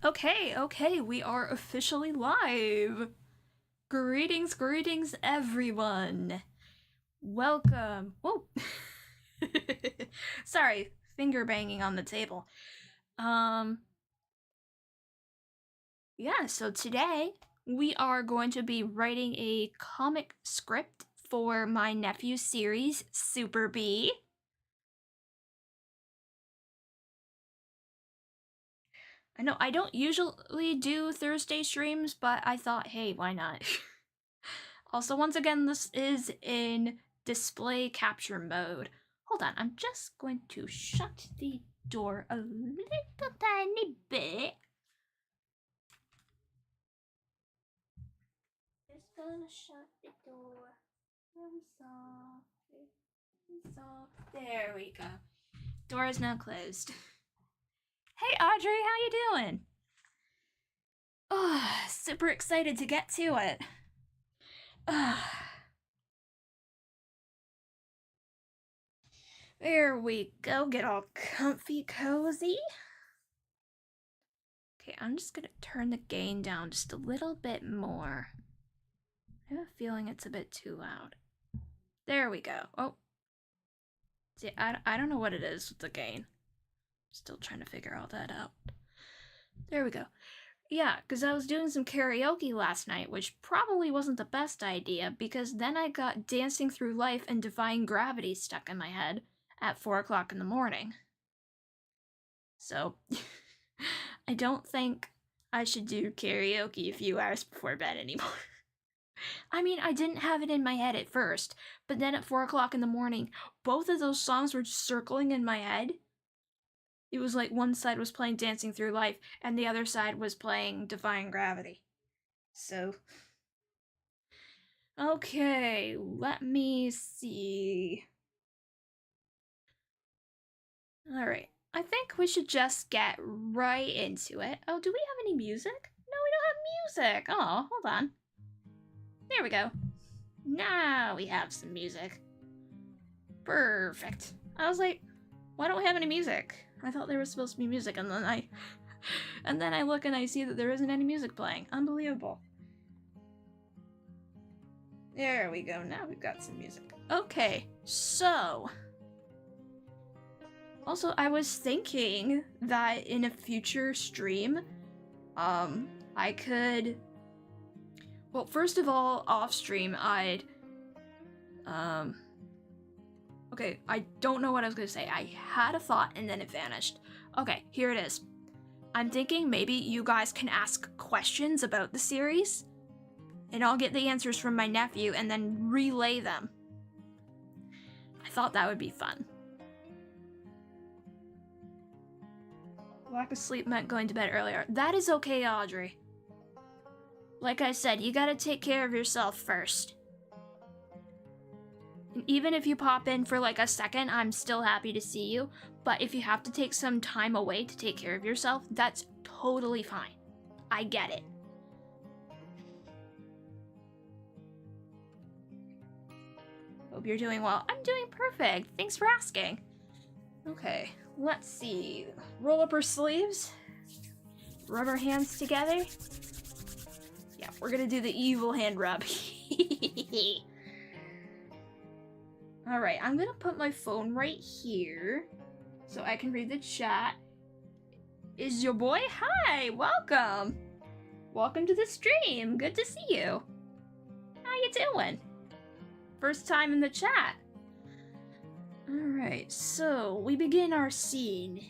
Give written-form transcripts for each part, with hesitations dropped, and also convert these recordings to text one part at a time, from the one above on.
Okay, we are officially live. Greetings, everyone. Welcome. Whoa. Sorry, finger banging on the table. Yeah, so today we are going to be writing a comic script for my nephew series, Super B. I know I don't usually do Thursday streams, but I thought, hey, why not? Also, once again, this is in display capture mode. Hold on, I'm just going to shut the door a little tiny bit. Just gonna shut the door very soft, very soft. There we go. Door is now closed. Hey Audrey, how you doing? Oh, super excited to get to it. There we go, get all comfy cozy. Okay, I'm just gonna turn the gain down just a little bit more. I have a feeling it's a bit too loud. There we go. Oh. See, I don't know what it is with the gain. Still trying to figure all that out. There we go. Yeah, because I was doing some karaoke last night, which probably wasn't the best idea, because then I got Dancing Through Life and Defying Gravity stuck in my head at 4 o'clock in the morning. So, I don't think I should do karaoke a few hours before bed anymore. I mean, I didn't have it in my head at first, but then at 4 o'clock in the morning, both of those songs were just circling in my head. It was like one side was playing Dancing Through Life, and the other side was playing Defying Gravity. So, Okay, let me see. Alright, I think we should just get right into it. Oh, do we have any music? No, we don't have music. Oh, hold on. There we go. Now we have some music. Perfect. I was like, why don't we have any music? I thought there was supposed to be music, and then I look and I see that there isn't any music playing. Unbelievable. There we go. Now we've got some music. Okay, so also I was thinking that in a future stream, I could, well, first of all, off stream, okay, I don't know what I was gonna say. I had a thought and then it vanished. Okay, here it is. I'm thinking maybe you guys can ask questions about the series, and I'll get the answers from my nephew and then relay them. I thought that would be fun. Lack of sleep meant going to bed earlier. That is okay, Audrey. Like I said, you gotta take care of yourself first. And even if you pop in for like a second, I'm still happy to see you. But if you have to take some time away to take care of yourself, that's totally fine. I get it. Hope you're doing well. I'm doing perfect. Thanks for asking. Okay, let's see. Roll up her sleeves. Rub her hands together. Yeah, we're gonna do the evil hand rub. Alright, I'm gonna put my phone right here so I can read the chat. Is your boy? Hi, welcome. Welcome to the stream. Good to see you. How you doing? First time in the chat. Alright, so we begin our scene.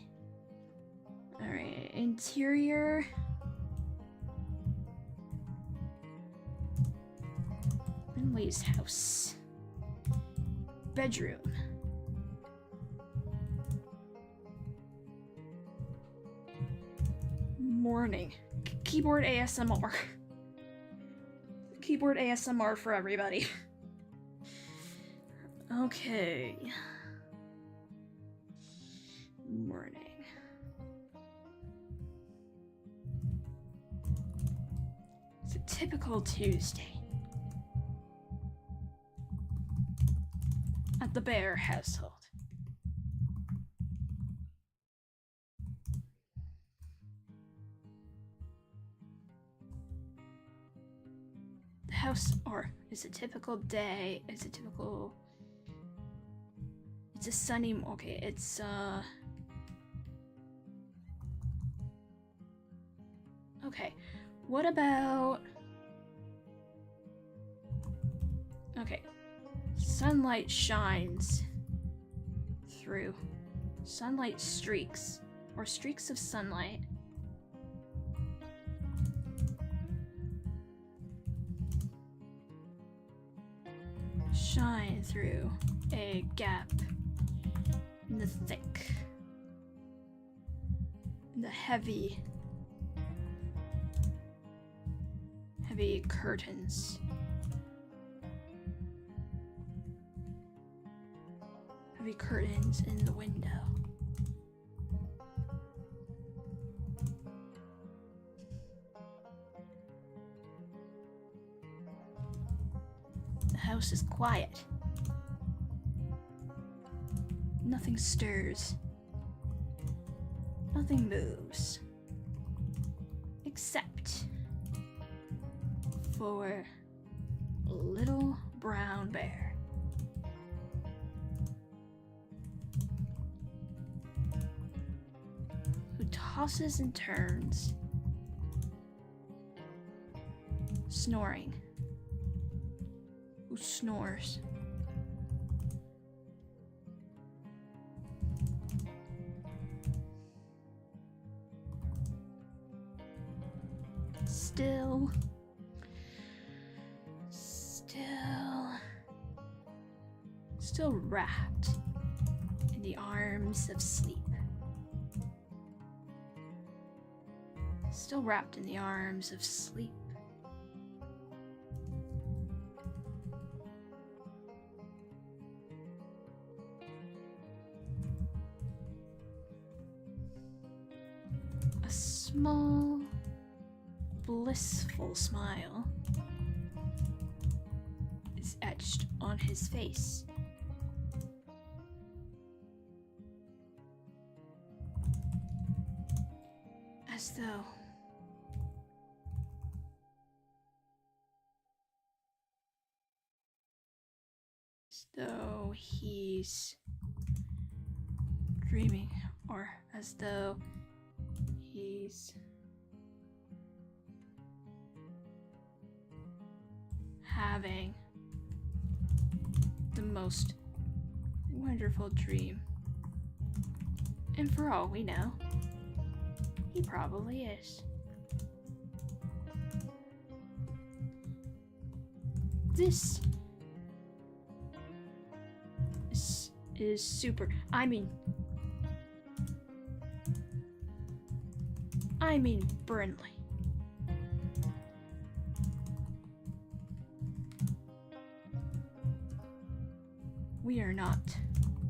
Alright, interior. Emily's house. Bedroom. Morning. Keyboard ASMR. Keyboard ASMR for everybody. Okay. Morning. It's a typical Tuesday. At the Bear household. The house, or it's a typical day, it's a sunny, okay, it's, okay, what about, okay, sunlight shines through, sunlight streaks, or streaks of sunlight. Shine through a gap in the thick, in the heavy curtains. Heavy curtains in the window. The house is quiet. Nothing stirs. Nothing moves. Except for a little brown bear. Who tosses and turns, snoring. Who snores. Still wrapped in the arms of sleep. Still wrapped in the arms of sleep. small, blissful smile is etched on his face. As though he's dreaming, or as though he's having the most wonderful dream. And for all we know, he probably is. This is super. I mean Burnley. We are not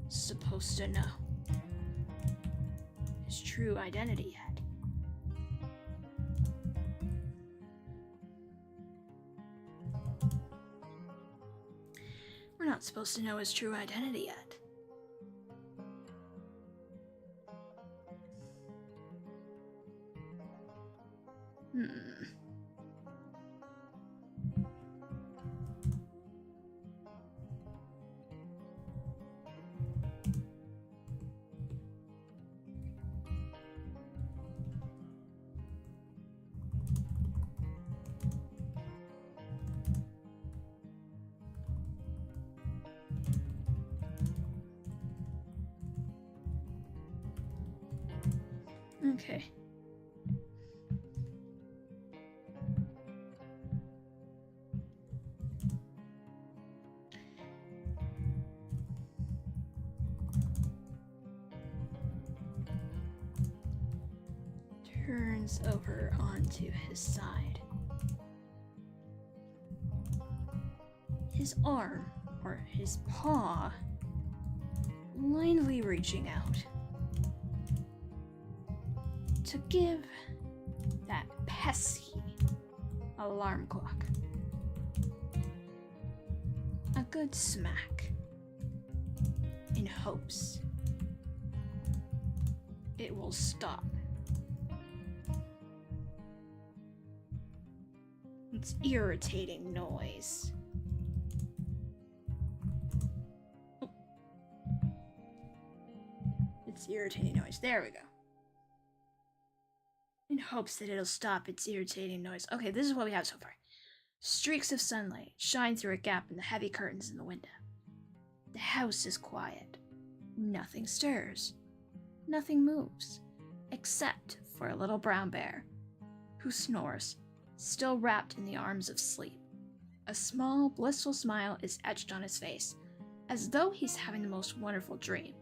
supposed to know his true identity yet. We're not supposed to know his true identity yet. Okay. Turns over onto his side. His arm, or his paw, blindly reaching out to give that pesky alarm clock a good smack in hopes it will stop its irritating noise. It's irritating noise. There we go. In hopes that it'll stop its irritating noise. Okay, this is what we have so far. Streaks of sunlight shine through a gap in the heavy curtains in the window. The house is quiet. Nothing stirs. Nothing moves. Except for a little brown bear, who snores, still wrapped in the arms of sleep. A small, blissful smile is etched on his face, as though he's having the most wonderful dream.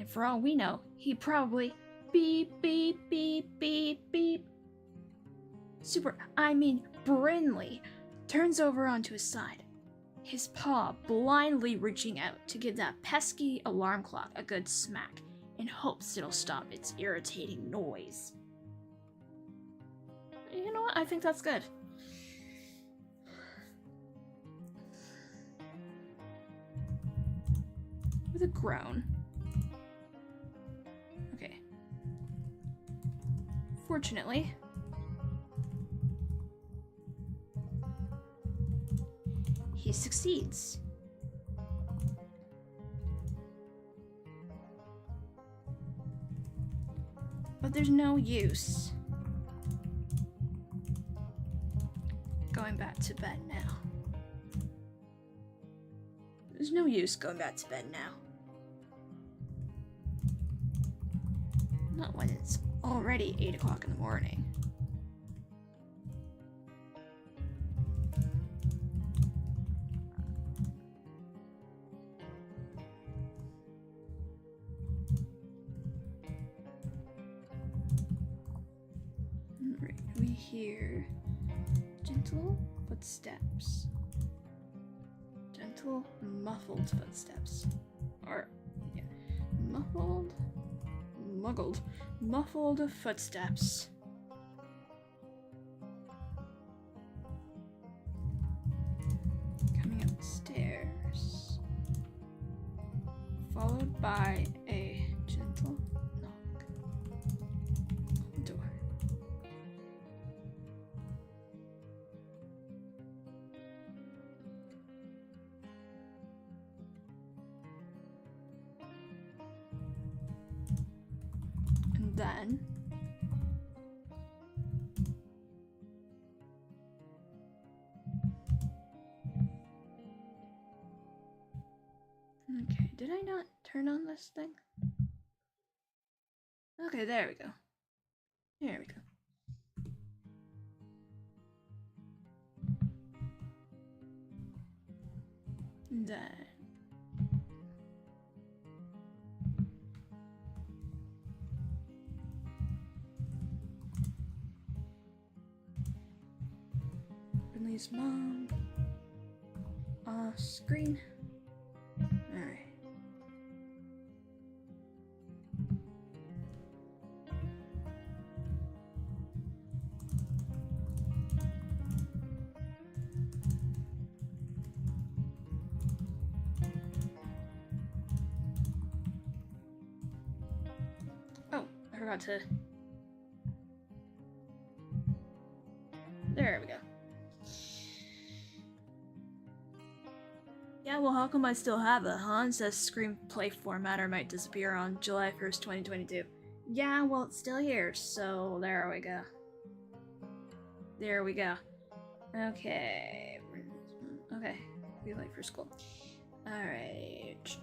And for all we know, he probably beep, beep, beep, beep, beep. Brinley turns over onto his side, his paw blindly reaching out to give that pesky alarm clock a good smack in hopes it'll stop its irritating noise. You know what? I think that's good. With a groan. Okay. Fortunately, he succeeds. But there's no use going back to bed now. There's no use going back to bed now. Not when it's already 8 o'clock in the morning. Alright, we hear gentle footsteps. Gentle, muffled footsteps. Or, yeah, muffled footsteps followed by a gentle knock on the door. And then okay, did I not turn on this thing? Okay, there we go. There we go. And then Brinley's mom off screen. Alright. Oh, I forgot to. There we go. Yeah, well, how come I still have it, huh? It says screenplay formatter might disappear on July 1st, 2022. Yeah, well, it's still here, so there we go. There we go. Okay. Okay, be late for school. Alright.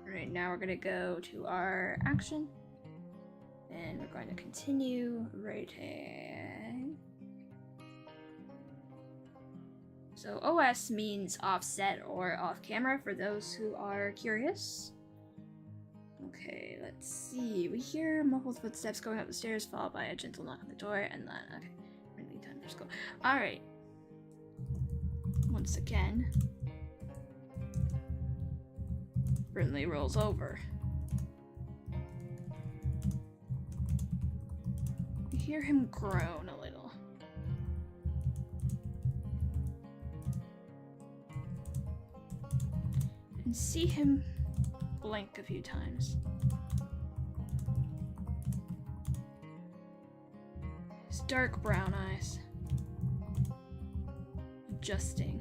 Alright, now we're gonna go to our action. And we're going to continue writing. So OS means offset or off camera for those who are curious. Okay, let's see. We hear muffled footsteps going up the stairs, followed by a gentle knock on the door, and then, okay, really time for school. Alright. Once again, Brinley rolls over. We hear him groan a little. And see him blink a few times. His dark brown eyes adjusting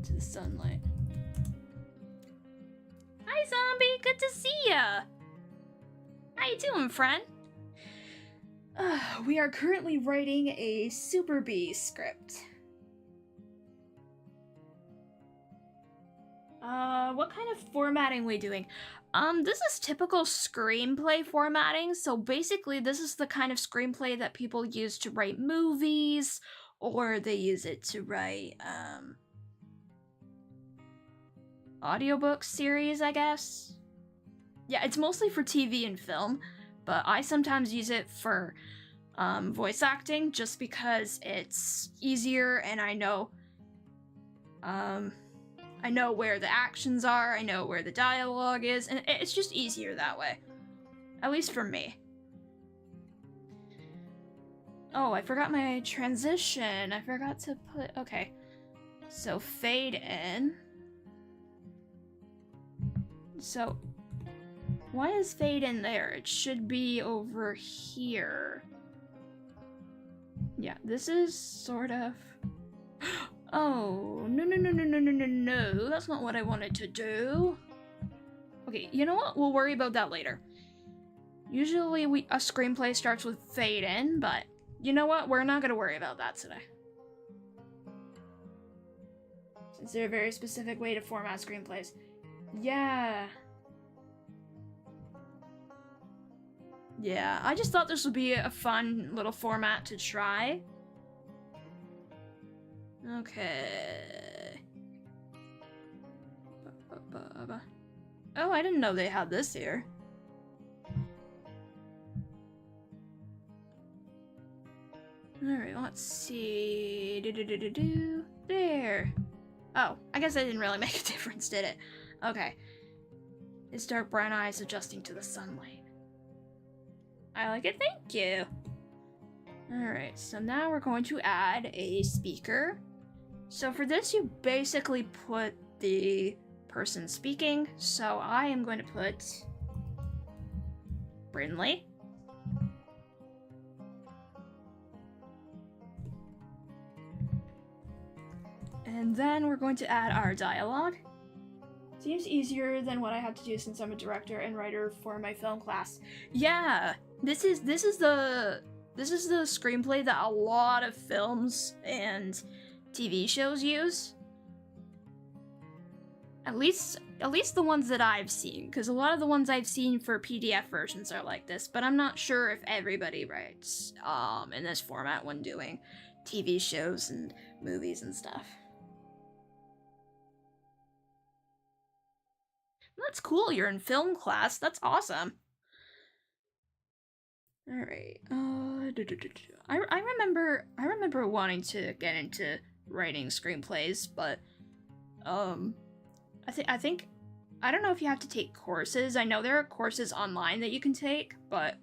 to the sunlight. Hi, zombie. Good to see ya. How you doing, friend? We are currently writing a Super B script. What kind of formatting we doing? This is typical screenplay formatting, so basically this is the kind of screenplay that people use to write movies, or they use it to write, audiobook series, I guess? Yeah, it's mostly for TV and film, but I sometimes use it for voice acting just because it's easier and I know where the actions are, I know where the dialogue is, and it's just easier that way. At least for me. Oh, I forgot my transition. I forgot to put, okay. So fade in. So why is fade in there? It should be over here. Yeah, this is sort of... Oh, no, that's not what I wanted to do. Okay, you know what? We'll worry about that later. Usually a screenplay starts with fade in, but you know what? We're not gonna worry about that today. Is there a very specific way to format screenplays? Yeah. Yeah, I just thought this would be a fun little format to try. Okay. Oh, I didn't know they had this here. Alright, let's see. There. Oh, I guess that didn't really make a difference, did it? Okay. His dark brown eyes adjusting to the sunlight. I like it, thank you. Alright, so now we're going to add a speaker. So for this, you basically put the person speaking. So I am going to put Brinley. And then we're going to add our dialogue. Seems easier than what I have to do since I'm a director and writer for my film class. Yeah, this is the screenplay that a lot of films and TV shows use. At least the ones that I've seen, because a lot of the ones I've seen for PDF versions are like this, but I'm not sure if everybody writes in this format when doing TV shows and movies and stuff. That's cool, you're in film class, that's awesome. Alright, I remember wanting to get into writing screenplays, but I think I don't know if you have to take courses. I know there are courses online that you can take, but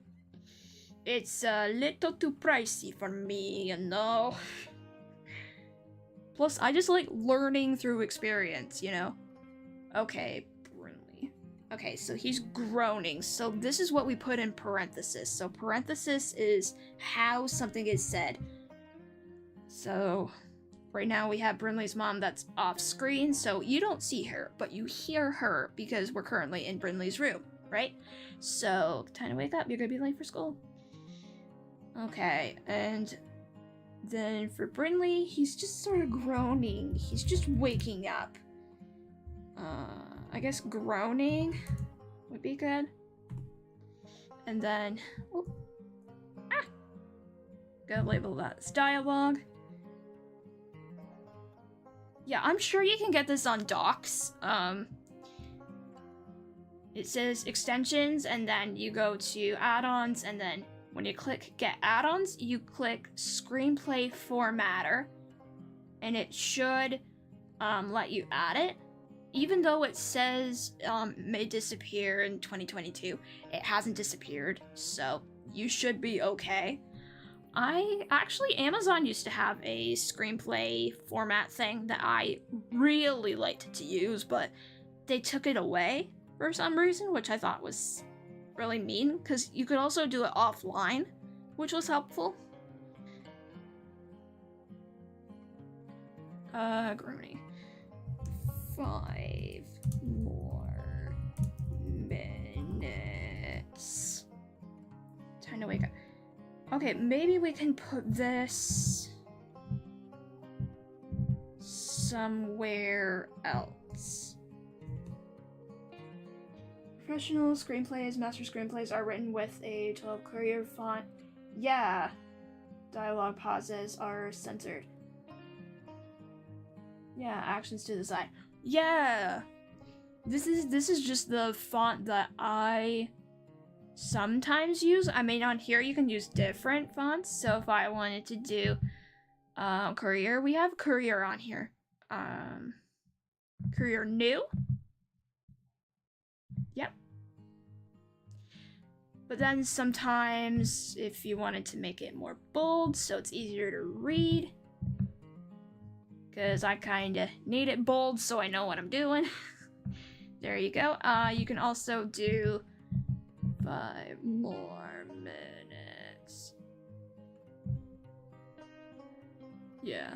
it's a little too pricey for me, you know. Plus, I just like learning through experience, you know. Okay, Brinley. Okay, so he's groaning. So this is what we put in parenthesis. So parenthesis is how something is said. So right now we have Brinley's mom that's off screen, so you don't see her, but you hear her because we're currently in Brinley's room, right? So, time to wake up, you're gonna be late for school. Okay, and then for Brinley, he's just sort of groaning. He's just waking up. I guess groaning would be good. And then, gotta label that as dialogue. Yeah, I'm sure you can get this on docs. It says extensions, and then you go to add-ons, and then when you click get add-ons, you click screenplay formatter, and it should let you add it. Even though it says may disappear in 2022, it hasn't disappeared, so you should be okay. Amazon used to have a screenplay format thing that I really liked to use, but they took it away for some reason, which I thought was really mean, because you could also do it offline, which was helpful. Groaning. 5 more minutes. Time to wake up. Okay, maybe we can put this somewhere else. Professional screenplays, master screenplays are written with a 12 Courier font. Yeah. Dialogue pauses are censored. Yeah, actions to the side. Yeah. This is just the font that I sometimes use. I mean, on here you can use different fonts. So if I wanted to do Courier, we have Courier on here. Courier new. Yep. But then sometimes if you wanted to make it more bold so it's easier to read, because I kind of need it bold so I know what I'm doing. There you go. You can also do 5 more minutes. Yeah.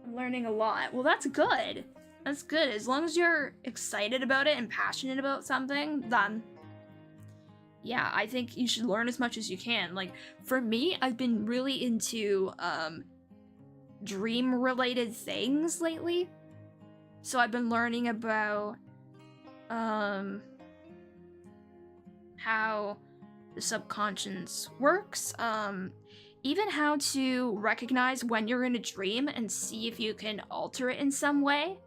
I'm learning a lot. Well, that's good. That's good. As long as you're excited about it and passionate about something, then yeah, I think you should learn as much as you can. Like, for me, I've been really into dream-related things lately. So I've been learning about how the subconscious works, even how to recognize when you're in a dream and see if you can alter it in some way.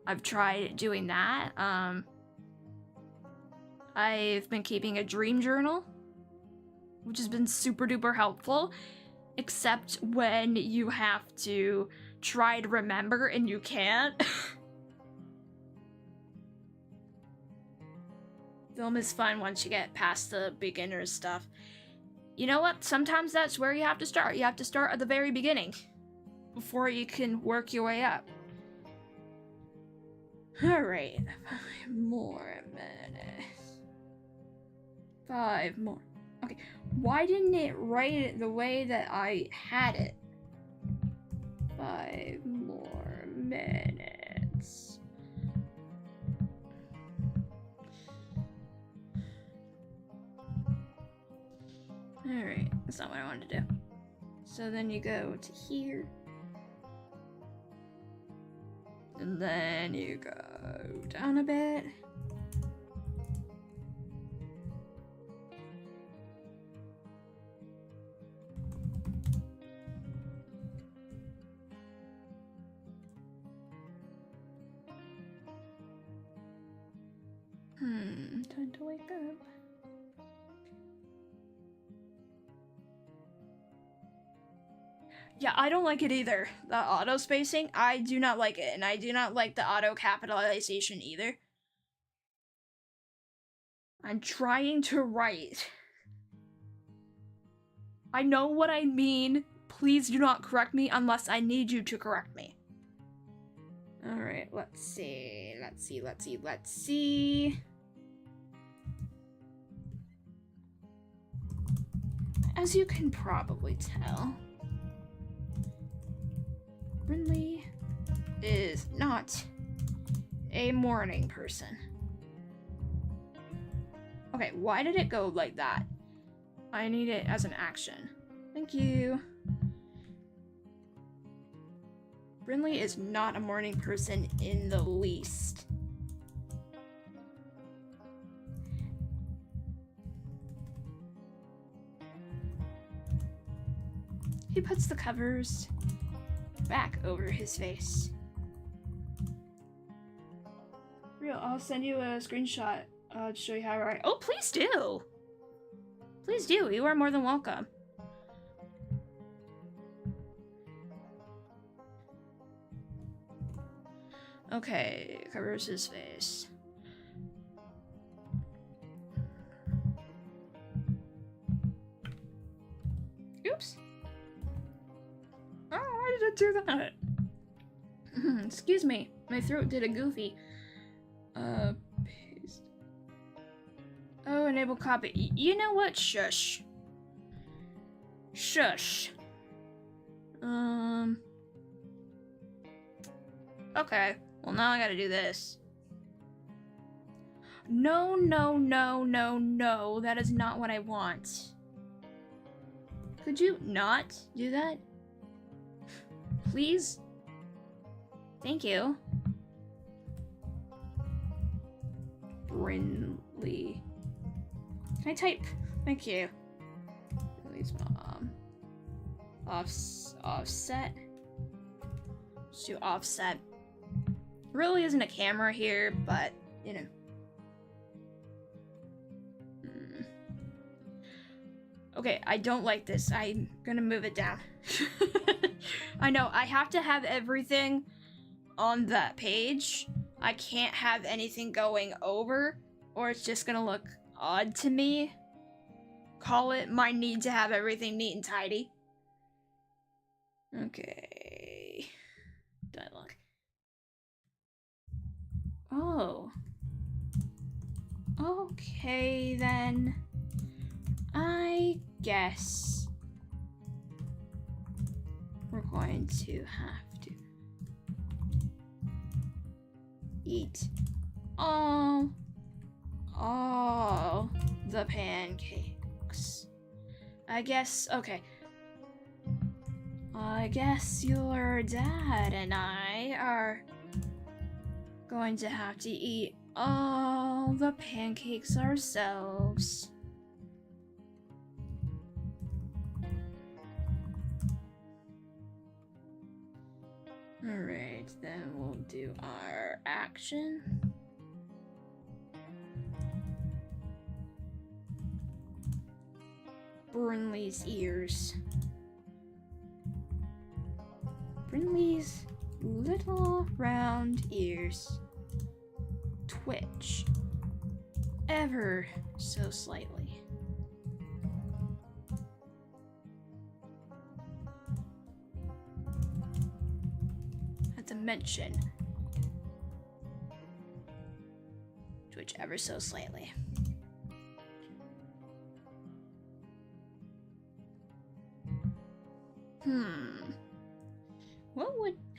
I've tried doing that. I've been keeping a dream journal, which has been super duper helpful, except when you have to try to remember and you can't. Film is fun once you get past the beginner stuff. You know what? Sometimes that's where you have to start. You have to start at the very beginning before you can work your way up. Alright, 5 more minutes. 5 more. Okay, why didn't it write it the way that I had it? 5 more minutes. Alright, that's not what I wanted to do. So then you go to here. And then you go down a bit. Time to wake up. Yeah, I don't like it either. The auto spacing, I do not like it. And I do not like the auto capitalization either. I'm trying to write. I know what I mean. Please do not correct me unless I need you to correct me. Alright, let's see. Let's see. As you can probably tell, Brinley is not a morning person. Okay, why did it go like that? I need it as an action. Thank you. Brinley is not a morning person in the least. He puts the covers back over his face. Real, I'll send you a screenshot to show you how I write. Oh, please do! Please do, you are more than welcome. Okay, covers his face. Oops. Oh, why did I do that? Excuse me, my throat did a goofy. Paste. Oh, enable copy. You know what? Shush. Shush. Okay. Well, now I gotta do this. No, no, no, no, no. That is not what I want. Could you not do that? Please? Thank you. Brinley. Can I type? Thank you. Brinley's mom. Offset. Let's do offset. Really isn't a camera here, but, you know. Okay, I don't like this. I'm gonna move it down. I know, I have to have everything on that page. I can't have anything going over, or it's just gonna look odd to me. Call it my need to have everything neat and tidy. Okay. Dialogue. Oh. Okay, then. I guess we're going to have to eat all the pancakes. I guess, okay. I guess your dad and I are going to have to eat all the pancakes ourselves. Alright, then we'll do our action. Brinley's ears. Brinley's little round ears twitch. ever so slightly. A dimension. Twitch ever so slightly.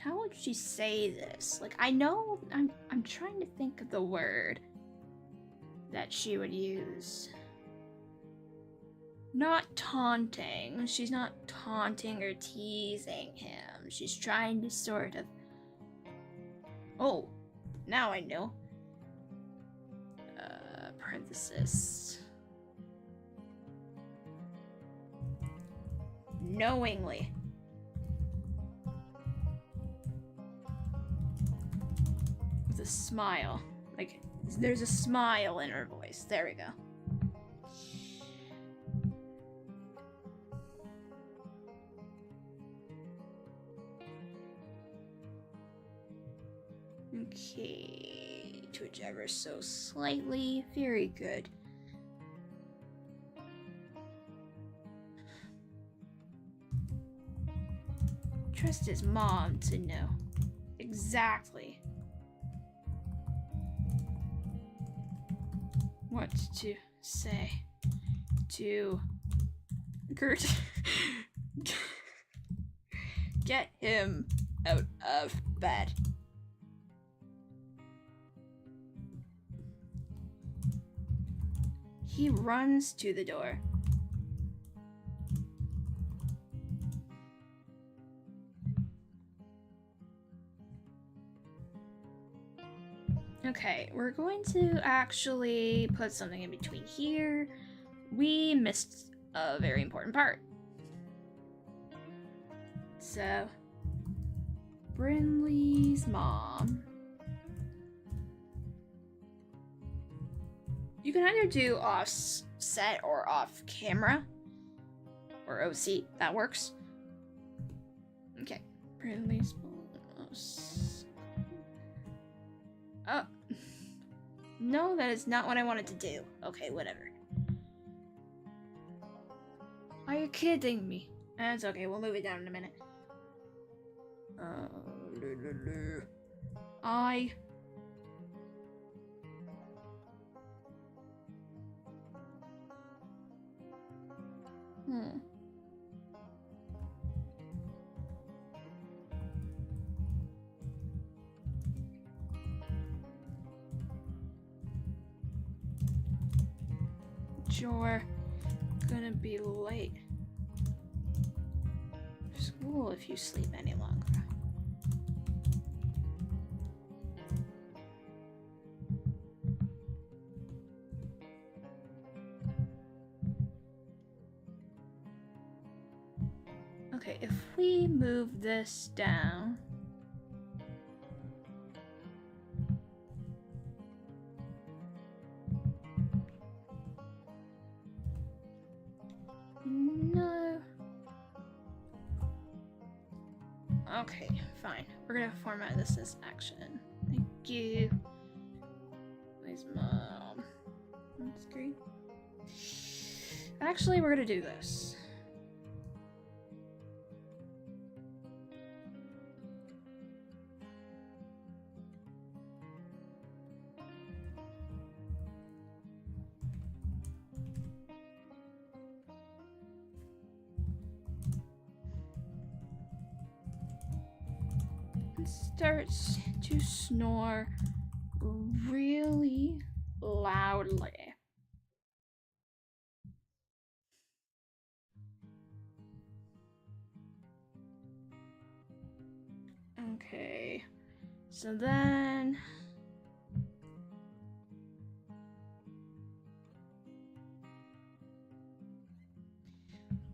How would she say this? Like, I know, I'm trying to think of the word that she would use. Not taunting. She's not taunting or teasing him. She's trying to sort of... Oh, now I know. Parenthesis. Knowingly. With a smile. Like, there's a smile in her voice. There we go. Okay, twitch ever so slightly. Very good. Trust his mom to know exactly what to say to Gert. Get him out of bed. He runs to the door. Okay, we're going to actually put something in between here. We missed a very important part. So, Brinley's mom. You can either do off-set or off-camera. Or OC, that works. Okay, Brinley's mom. Oh. No, that is not what I wanted to do. Okay, whatever. Are you kidding me? That's okay, we'll move it down in a minute. You're gonna be late for school if you sleep any longer. Okay, if we move this down. No. Okay, fine. We're gonna format this as action. Thank you. Where's mom? That's great. Actually, we're gonna do this. Starts to snore really loudly. Okay, so then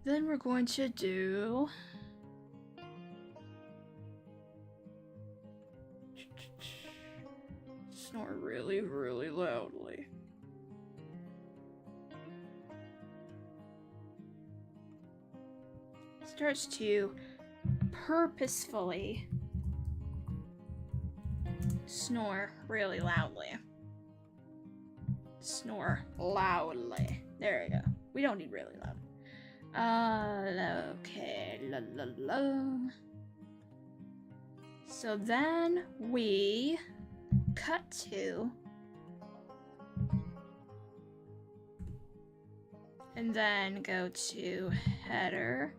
we're going to do snore really, really loudly. Starts to purposefully snore really loudly. Snore loudly. There we go. We don't need really loud. Okay. La la la. So then we cut to, and then go to header.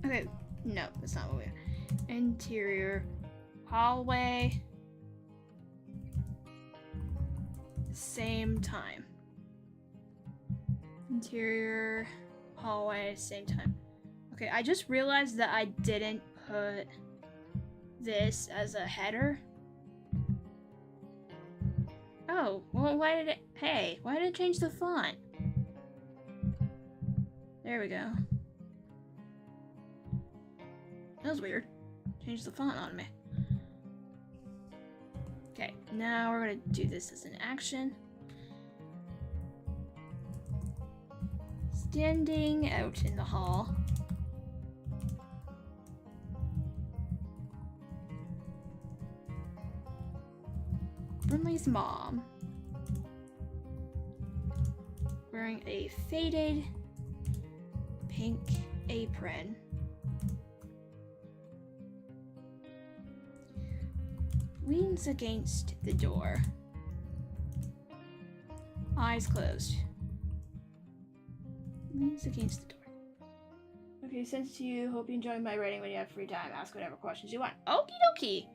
Okay, no, that's not what we. Interior hallway. Same time. Interior hallway, same time. Okay, I just realized that I didn't put this as a header. Oh, well, why did it? Hey, why did it change the font? There we go. That was weird. Changed the font on me. Okay, now we're gonna do this as an action. Standing out in the hall. Brinley's mom. Wearing a faded pink apron. Leans against the door. Eyes closed. Leans against the door. Okay, since you hope you enjoy my writing when you have free time, ask whatever questions you want. Okie dokie.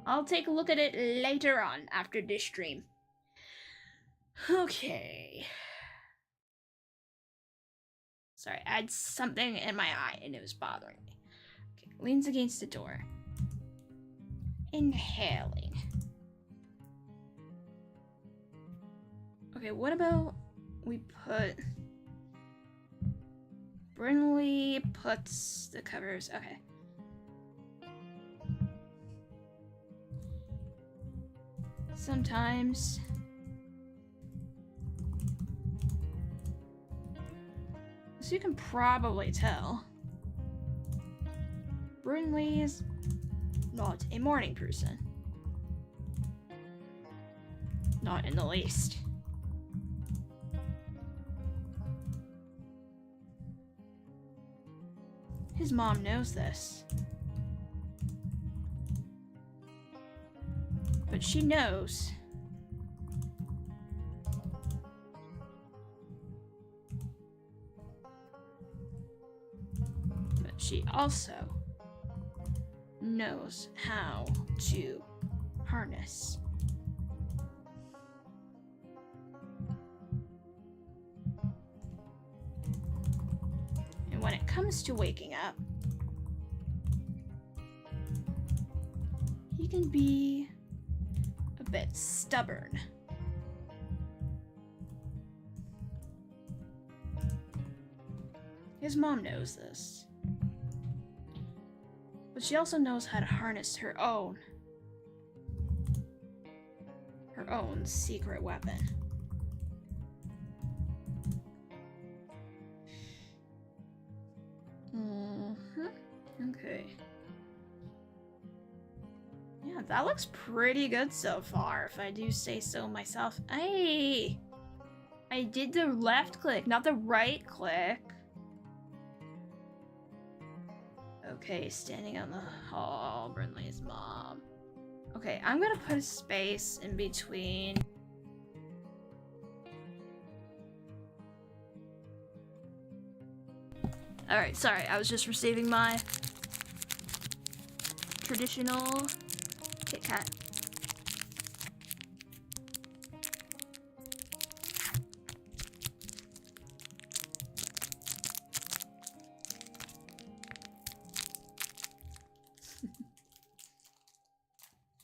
I'll take a look at it later on after this stream. Okay. Sorry, I had something in my eye and it was bothering me. Okay, leans against the door. Inhaling. Okay, what about we put... Brinley puts the covers... Okay. Sometimes... So you can probably tell. Brinley is not a morning person. Not in the least. His mom knows this. But she knows she also knows how to harness. And when it comes to waking up, he can be a bit stubborn. His mom knows this. But she also knows how to harness her own secret weapon. Okay. Yeah, that looks pretty good so far, if I do say so myself. Hey! I did the left click, not the right click. Okay, standing on the hall, Brinley's mom. Okay, I'm gonna put a space in between. Alright, sorry, I was just receiving my traditional Kit Kat.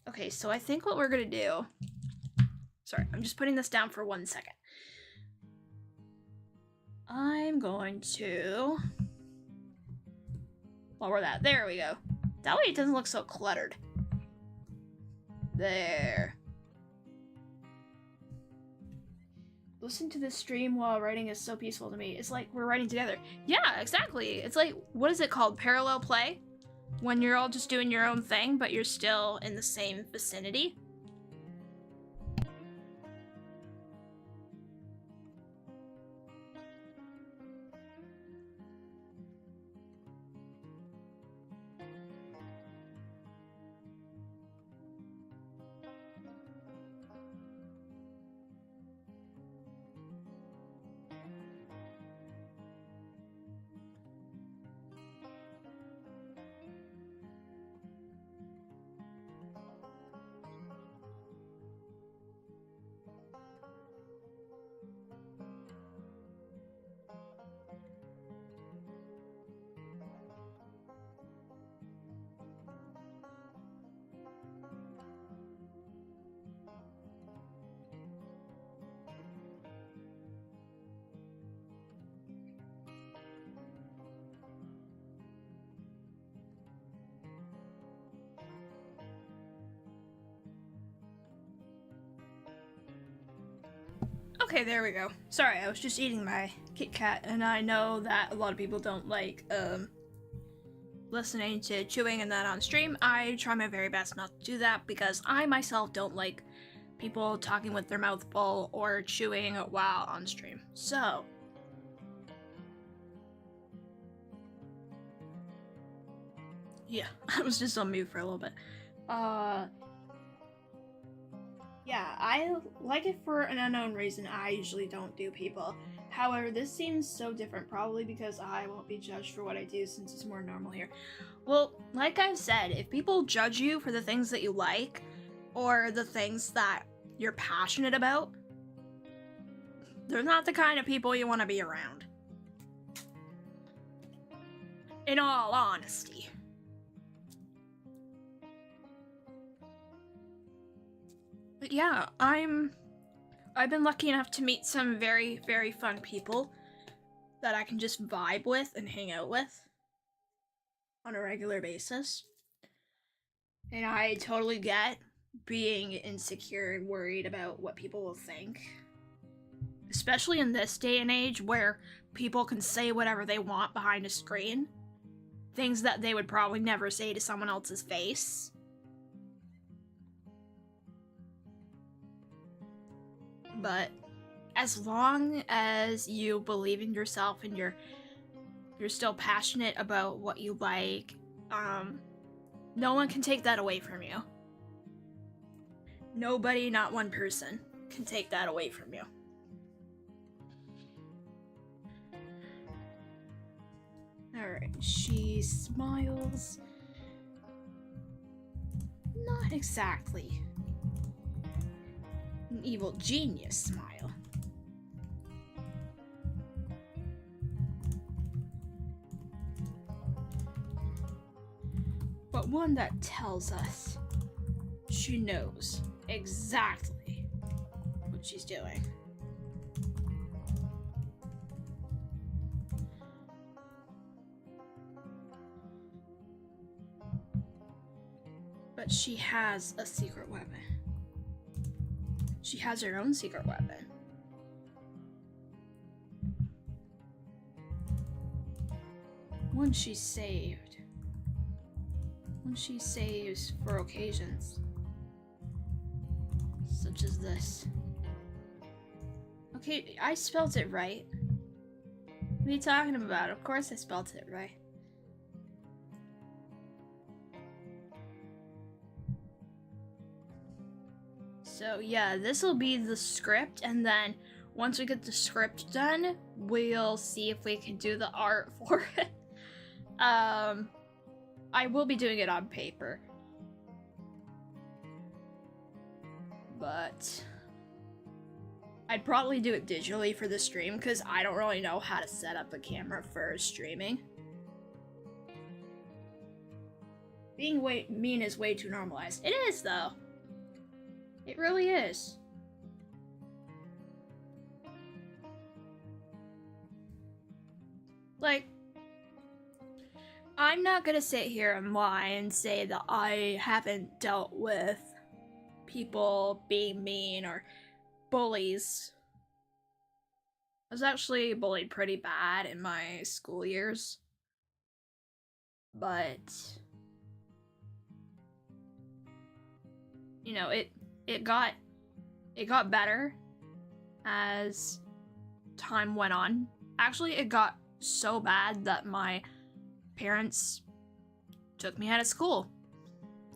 Okay, so I think what we're gonna do... Sorry, I'm just putting this down for 1 second. I'm going to... lower that. There we go. That way it doesn't look so cluttered. There. listen to this stream while writing is so peaceful to me. It's like we're writing together. Yeah, exactly. It's like, what is it called? Parallel play? When you're all just doing your own thing, but you're still in the same vicinity. Okay, there we go. Sorry, I was just eating my Kit Kat, and I know that a lot of people don't like, listening to chewing and that on stream. I try my very best not to do that because I myself don't like people talking with their mouth full or chewing while on stream. So, yeah, I was just on mute for a little bit. Yeah, I like it for an unknown reason. I usually don't do people. However, this seems so different, probably because I won't be judged for what I do since it's more normal here. Well, like I've said, if people judge you for the things that you like, or the things that you're passionate about, they're not the kind of people you want to be around. In all honesty. But yeah, I've been lucky enough to meet some very, very fun people that I can just vibe with and hang out with on a regular basis. And I totally get being insecure and worried about what people will think. Especially in this day and age where people can say whatever they want behind a screen. Things that they would probably never say to someone else's face. But as long as you believe in yourself and you're still passionate about what you like, no one can take that away from you. Nobody, not one person, can take that away from you. Alright, she smiles. Not exactly an evil genius smile. But one that tells us she knows exactly what she's doing. But she has a secret weapon. She has her own secret weapon. One she saved. One she saves for occasions such as this. Okay, I spelled it right. What are you talking about? Of course I spelled it right. So yeah, this will be the script, and then once we get the script done, we'll see if we can do the art for it. I will be doing it on paper. But I'd probably do it digitally for the stream because I don't really know how to set up a camera for streaming. Being mean is way too normalized. It is, though. It really is. Like, I'm not gonna sit here and lie and say that I haven't dealt with people being mean or bullies I was actually bullied pretty bad in my school years, but you know, it got it got better as time went on. Actually, it got so bad that my parents took me out of school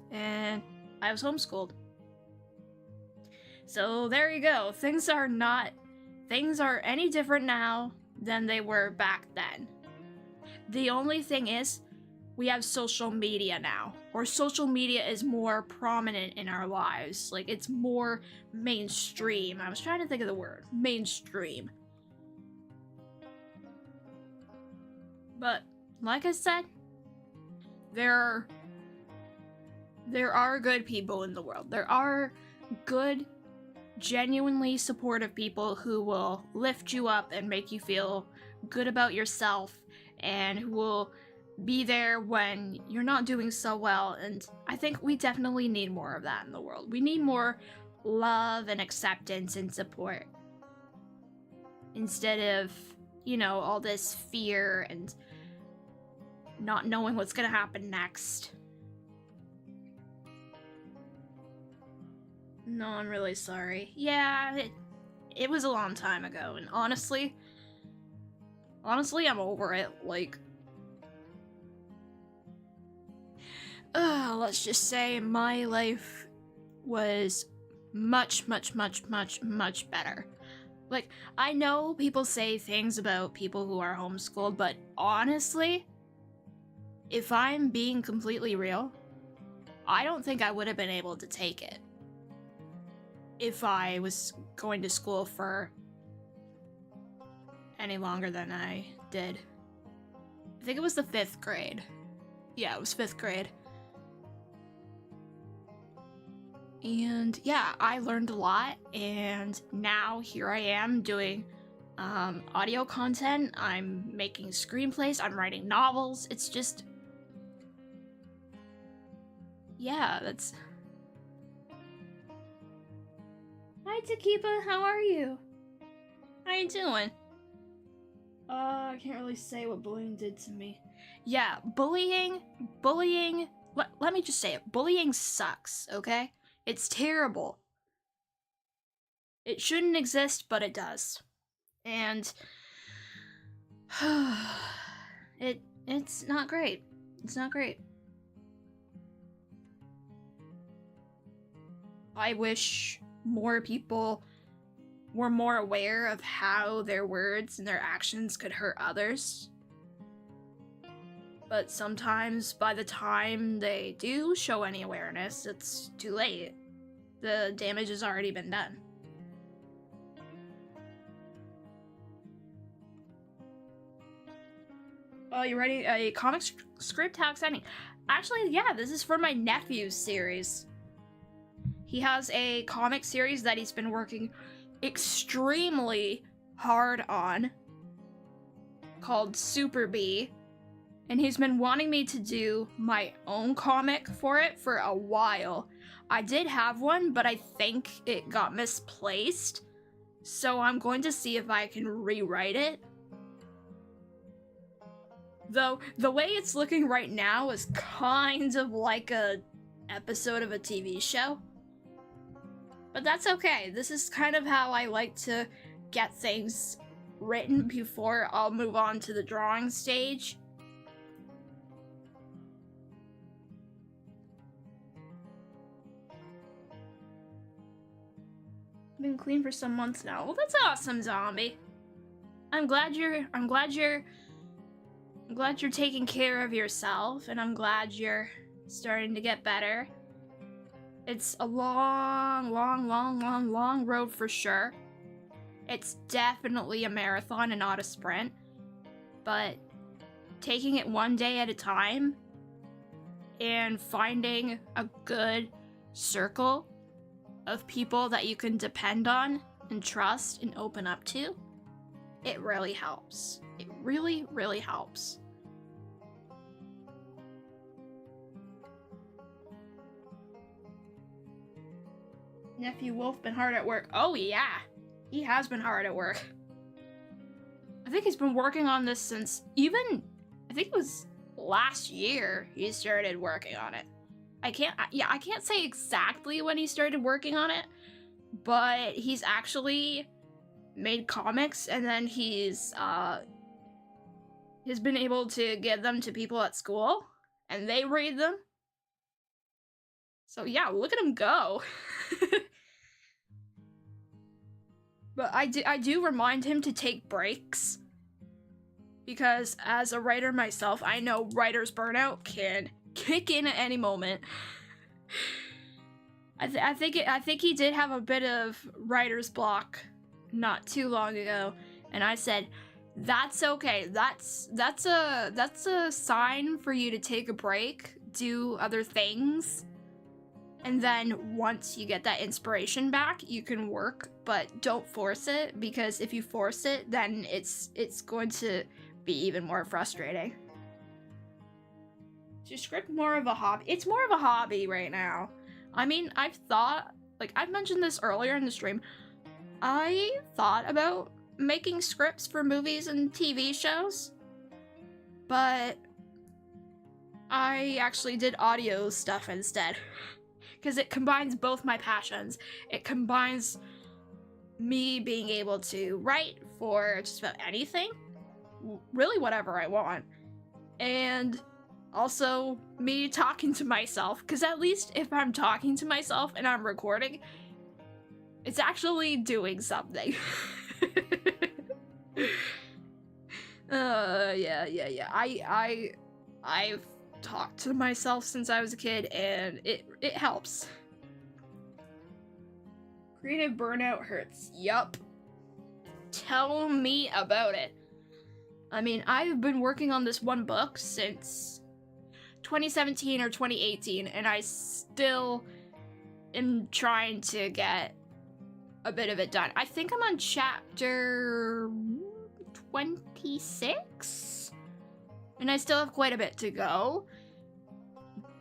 and I was homeschooled. So there you go. Things are any different now than they were back then. The only thing is, we have social media now, or social media is more prominent in our lives. Like, it's more mainstream. I was trying to think of the word. Mainstream. But, like I said, there are good people in the world. There are good, genuinely supportive people who will lift you up and make you feel good about yourself, and who will be there when you're not doing so well. And I think we definitely need more of that in the world. We need more love and acceptance and support, instead of, all this fear and not knowing what's gonna happen next. No, I'm really sorry. Yeah, it was a long time ago, and honestly, I'm over it. Like, let's just say my life was much, much, much, much, much better. Like, I know people say things about people who are homeschooled, but honestly, if I'm being completely real, I don't think I would have been able to take it if I was going to school for any longer than I did. I think it was the 5th grade. Yeah, it was 5th grade. And yeah, I learned a lot, and now here I am doing audio content. I'm making screenplays, I'm writing novels. It's just, yeah, that's... Hi, Takipa, how are you? How you doing? I can't really say what bullying did to me. Yeah, bullying, let me just say it. Bullying sucks, okay? It's terrible. It shouldn't exist, but it does. And it's not great. It's not great. I wish more people were more aware of how their words and their actions could hurt others. But sometimes, by the time they do show any awareness, it's too late. The damage has already been done. Oh, you ready? A comic script? How exciting. Actually, yeah, this is for my nephew series. He has a comic series that he's been working extremely hard on, called Super B, and he's been wanting me to do my own comic for it for a while. I did have one, but I think it got misplaced, so I'm going to see if I can rewrite it. Though, the way it's looking right now is kind of like a episode of a TV show. But that's okay. This is kind of how I like to get things written before I'll move on to the drawing stage. I've been clean for some months now. Well, that's awesome, Zombie. I'm glad you're taking care of yourself, and I'm glad you're starting to get better. It's a long, long, long, long, long road for sure. It's definitely a marathon and not a sprint, but taking it one day at a time and finding a good circle of people that you can depend on and trust and open up to, it really helps. It really, really helps. Nephew Wolf been hard at work. Oh yeah, he has been hard at work. I think he's been working on this since even, I think it was last year he started working on it. I can't say exactly when he started working on it, but he's actually made comics, and then he's been able to give them to people at school, and they read them. So yeah, look at him go. But I do remind him to take breaks, because as a writer myself, I know writer's burnout can kick in at any moment. I think he did have a bit of writer's block not too long ago, and I said, that's okay. That's a sign for you to take a break, do other things, and then once you get that inspiration back, you can work, but don't force it, because if you force it, then it's going to be even more frustrating. Is your script more of a hobby? It's more of a hobby right now. I mean, I've thought, like I've mentioned this earlier in the stream, I thought about making scripts for movies and TV shows, but I actually did audio stuff instead, because it combines both my passions. It combines me being able to write for just about anything, really whatever I want, and also me talking to myself, because at least if I'm talking to myself and I'm recording, it's actually doing something. Yeah. I've talked to myself since I was a kid, and it helps. Creative burnout hurts. Yup. Tell me about it. I mean, I've been working on this one book since 2017 or 2018, and I still am trying to get a bit of it done. I think I'm on chapter 26, and I still have quite a bit to go,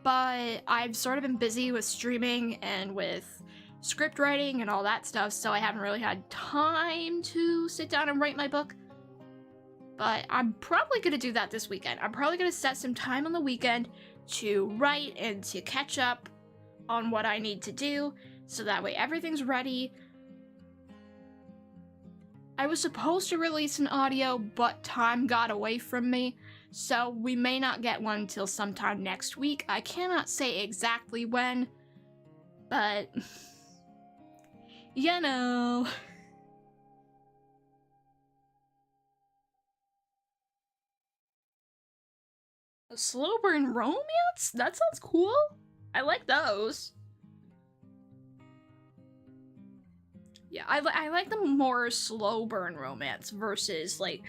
but I've sort of been busy with streaming and with script writing and all that stuff, so I haven't really had time to sit down and write my book. But I'm probably gonna do that this weekend. I'm probably gonna set some time on the weekend to write and to catch up on what I need to do, so that way everything's ready. I was supposed to release an audio, but time got away from me, so we may not get one till sometime next week. I cannot say exactly when, but you know. A slow burn romance? That sounds cool. I like those. Yeah, I like the more slow burn romance versus, like,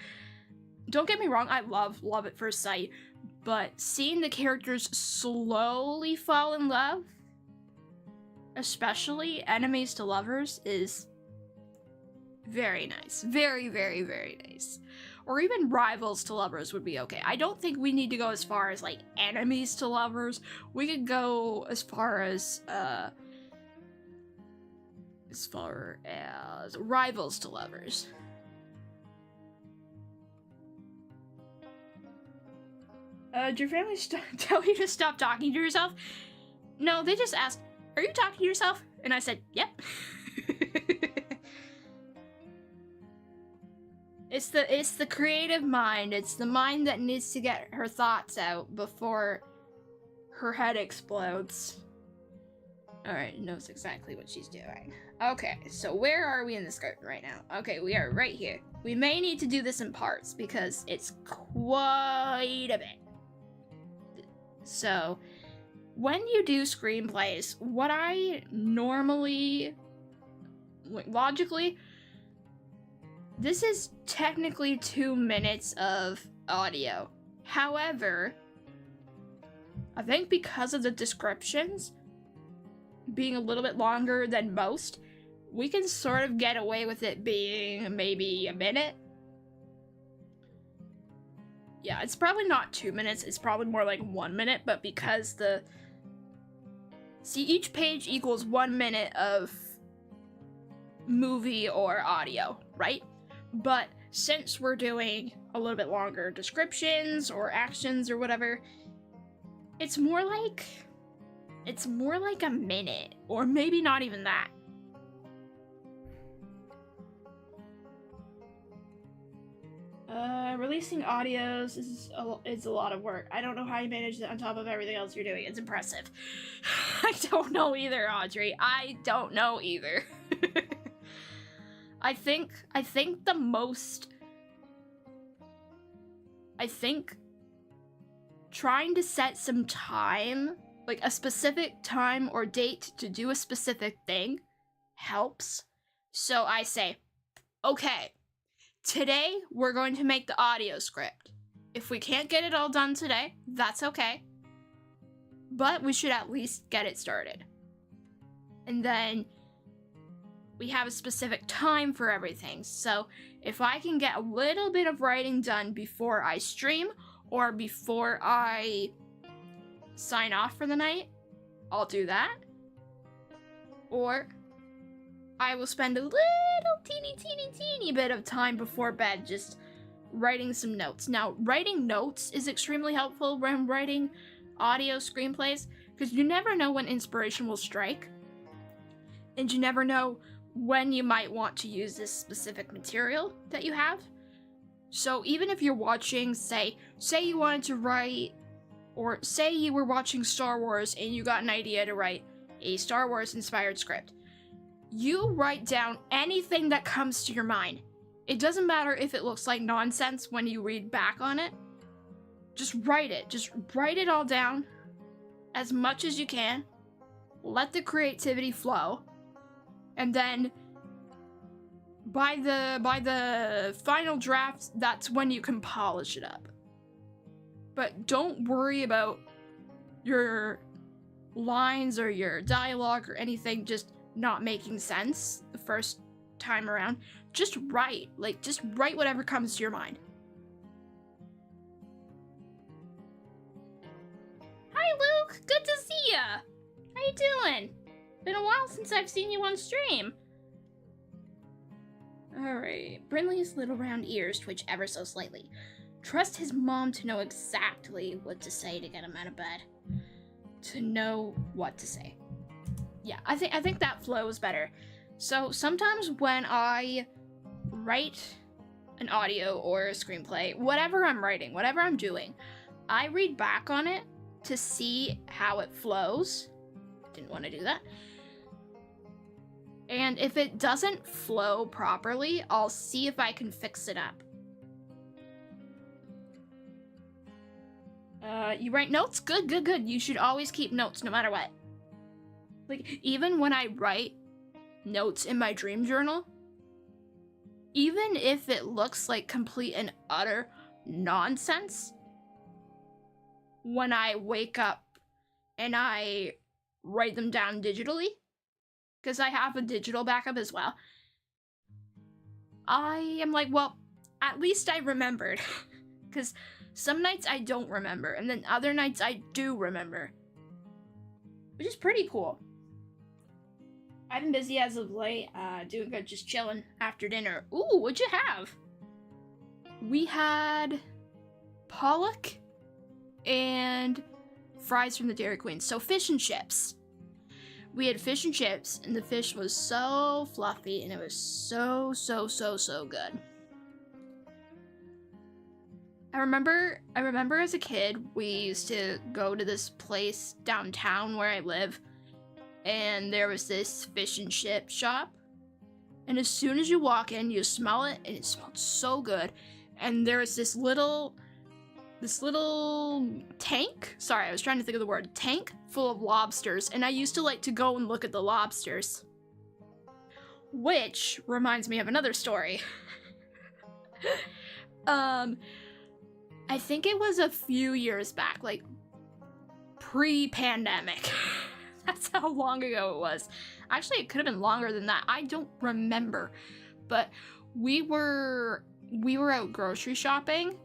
don't get me wrong, I love at first sight, but seeing the characters slowly fall in love, especially enemies to lovers, is very nice. Very, very, very nice. Or even rivals to lovers would be okay. I don't think we need to go as far as, like, enemies to lovers. We could go as far as rivals to lovers. Did your family tell you to stop talking to yourself? No, they just asked, are you talking to yourself? And I said, yep. It's the creative mind. It's the mind that needs to get her thoughts out before her head explodes. Alright, knows exactly what she's doing. Okay, so where are we in the script right now? Okay, we are right here. We may need to do this in parts because it's quite a bit. So, when you do screenplays, what I normally, logically, this is technically 2 minutes of audio. However, I think because of the descriptions being a little bit longer than most, we can sort of get away with it being maybe a minute. Yeah, it's probably not 2 minutes, it's probably more like 1 minute, but because see, each page equals 1 minute of movie or audio, right? But since we're doing a little bit longer descriptions or actions or whatever, it's more like a minute, or maybe not even that. Releasing audios is a lot of work. I don't know how you manage that on top of everything else you're doing. It's impressive. I don't know either, Audrey. I don't know either. I think trying to set some time, like a specific time or date to do a specific thing, helps. So I say, okay, today we're going to make the audio script. If we can't get it all done today, that's okay. But we should at least get it started. And then we have a specific time for everything. So if I can get a little bit of writing done before I stream or before I sign off for the night, I'll do that. Or I will spend a little teeny bit of time before bed just writing some notes. Now, writing notes is extremely helpful when writing audio screenplays, because you never know when inspiration will strike, and you never know when you might want to use this specific material that you have. So even if you're watching, say you wanted to write, or say you were watching Star Wars and you got an idea to write a Star Wars inspired script, you write down anything that comes to your mind. It doesn't matter if it looks like nonsense when you read back on it. Just write it. Just write it all down as much as you can. Let the creativity flow. And then by the final draft, that's when you can polish it up. But don't worry about your lines or your dialogue or anything just not making sense the first time around. Just write. Just write whatever comes to your mind. Hi, Luke. Good to see ya. How you doing? Been a while since I've seen you on stream. Alright. Brinley's little round ears twitch ever so slightly. Trust his mom to know exactly what to say to get him out of bed. To know what to say. Yeah, I think that flows better. So sometimes when I write an audio or a screenplay, whatever I'm writing, whatever I'm doing, I read back on it to see how it flows. Didn't want to do that. And if it doesn't flow properly, I'll see if I can fix it up. You write notes? Good. You should always keep notes no matter what. Even when I write notes in my dream journal, even if it looks like complete and utter nonsense, when I wake up and I write them down digitally, because I have a digital backup as well, I am like, well, at least I remembered. Because some nights I don't remember, and then other nights I do remember. Which is pretty cool. I've been busy as of late, doing good, just chilling after dinner. Ooh, what'd you have? We had pollock and fries from the Dairy Queen. So fish and chips. We had fish and chips, and the fish was so fluffy, and it was so good. I remember as a kid, we used to go to this place downtown where I live, and there was this fish and chip shop. And as soon as you walk in, you smell it, and it smelled so good. And there was this little tank. Sorry, I was trying to think of the word. Tank full of lobsters, and I used to like to go and look at the lobsters. Which reminds me of another story. I think it was a few years back, like pre-pandemic. That's how long ago it was. Actually, it could have been longer than that. I don't remember. But we were out grocery shopping,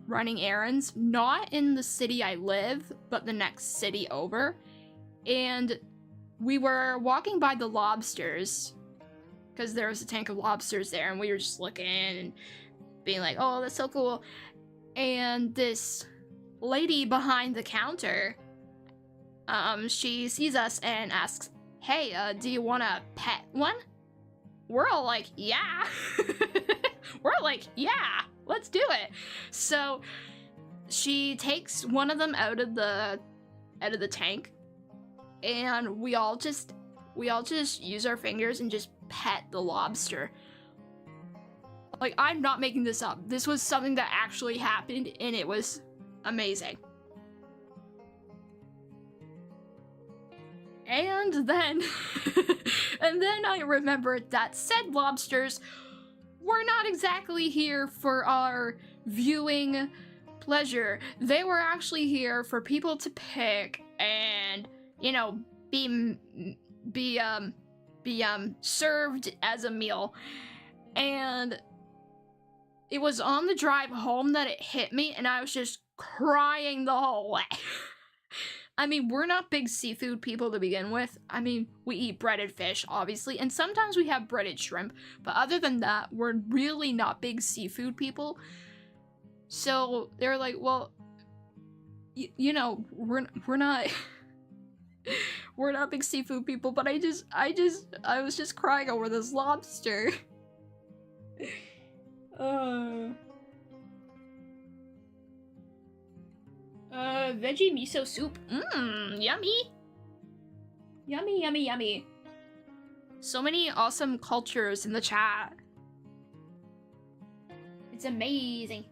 running errands, not in the city I live, but the next city over. And we were walking by the lobsters, because there was a tank of lobsters there, and we were just looking, and being like, oh, that's so cool. And this lady behind the counter, she sees us and asks, hey, do you want to pet one? We're all like, yeah. We're like, yeah, let's do it. So she takes one of them out of the tank, and we all just use our fingers and just pet the lobster. Like, I'm not making this up. This was something that actually happened, and it was amazing. And then I remembered that said lobsters were not exactly here for our viewing pleasure. They were actually here for people to pick and, you know, be served as a meal. And it was on the drive home that it hit me, and I was just crying the whole way. I mean, we're not big seafood people to begin with. I mean, we eat breaded fish, obviously, and sometimes we have breaded shrimp, but other than that, we're really not big seafood people. So they're like, well, you know, we're not we're not big seafood people, but I was just crying over this lobster. Veggie miso soup. Yummy. Yummy, yummy, yummy. So many awesome cultures in the chat. It's amazing.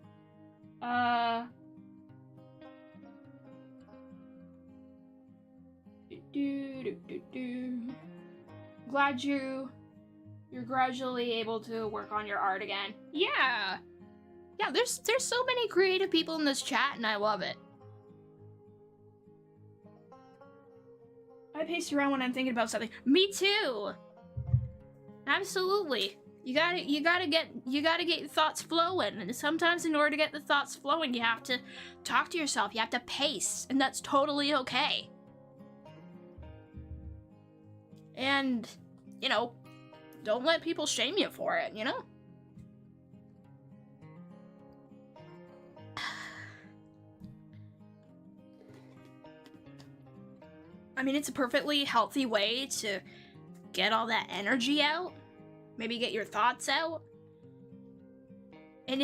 Glad you're gradually able to work on your art again. Yeah. Yeah, there's so many creative people in this chat, and I love it. I pace around when I'm thinking about something. Me too. Absolutely. You gotta get your thoughts flowing, and sometimes in order to get the thoughts flowing, you have to talk to yourself. You have to pace, and that's totally okay. And, you know, don't let people shame you for it, you know? I mean, it's a perfectly healthy way to get all that energy out. Maybe get your thoughts out. And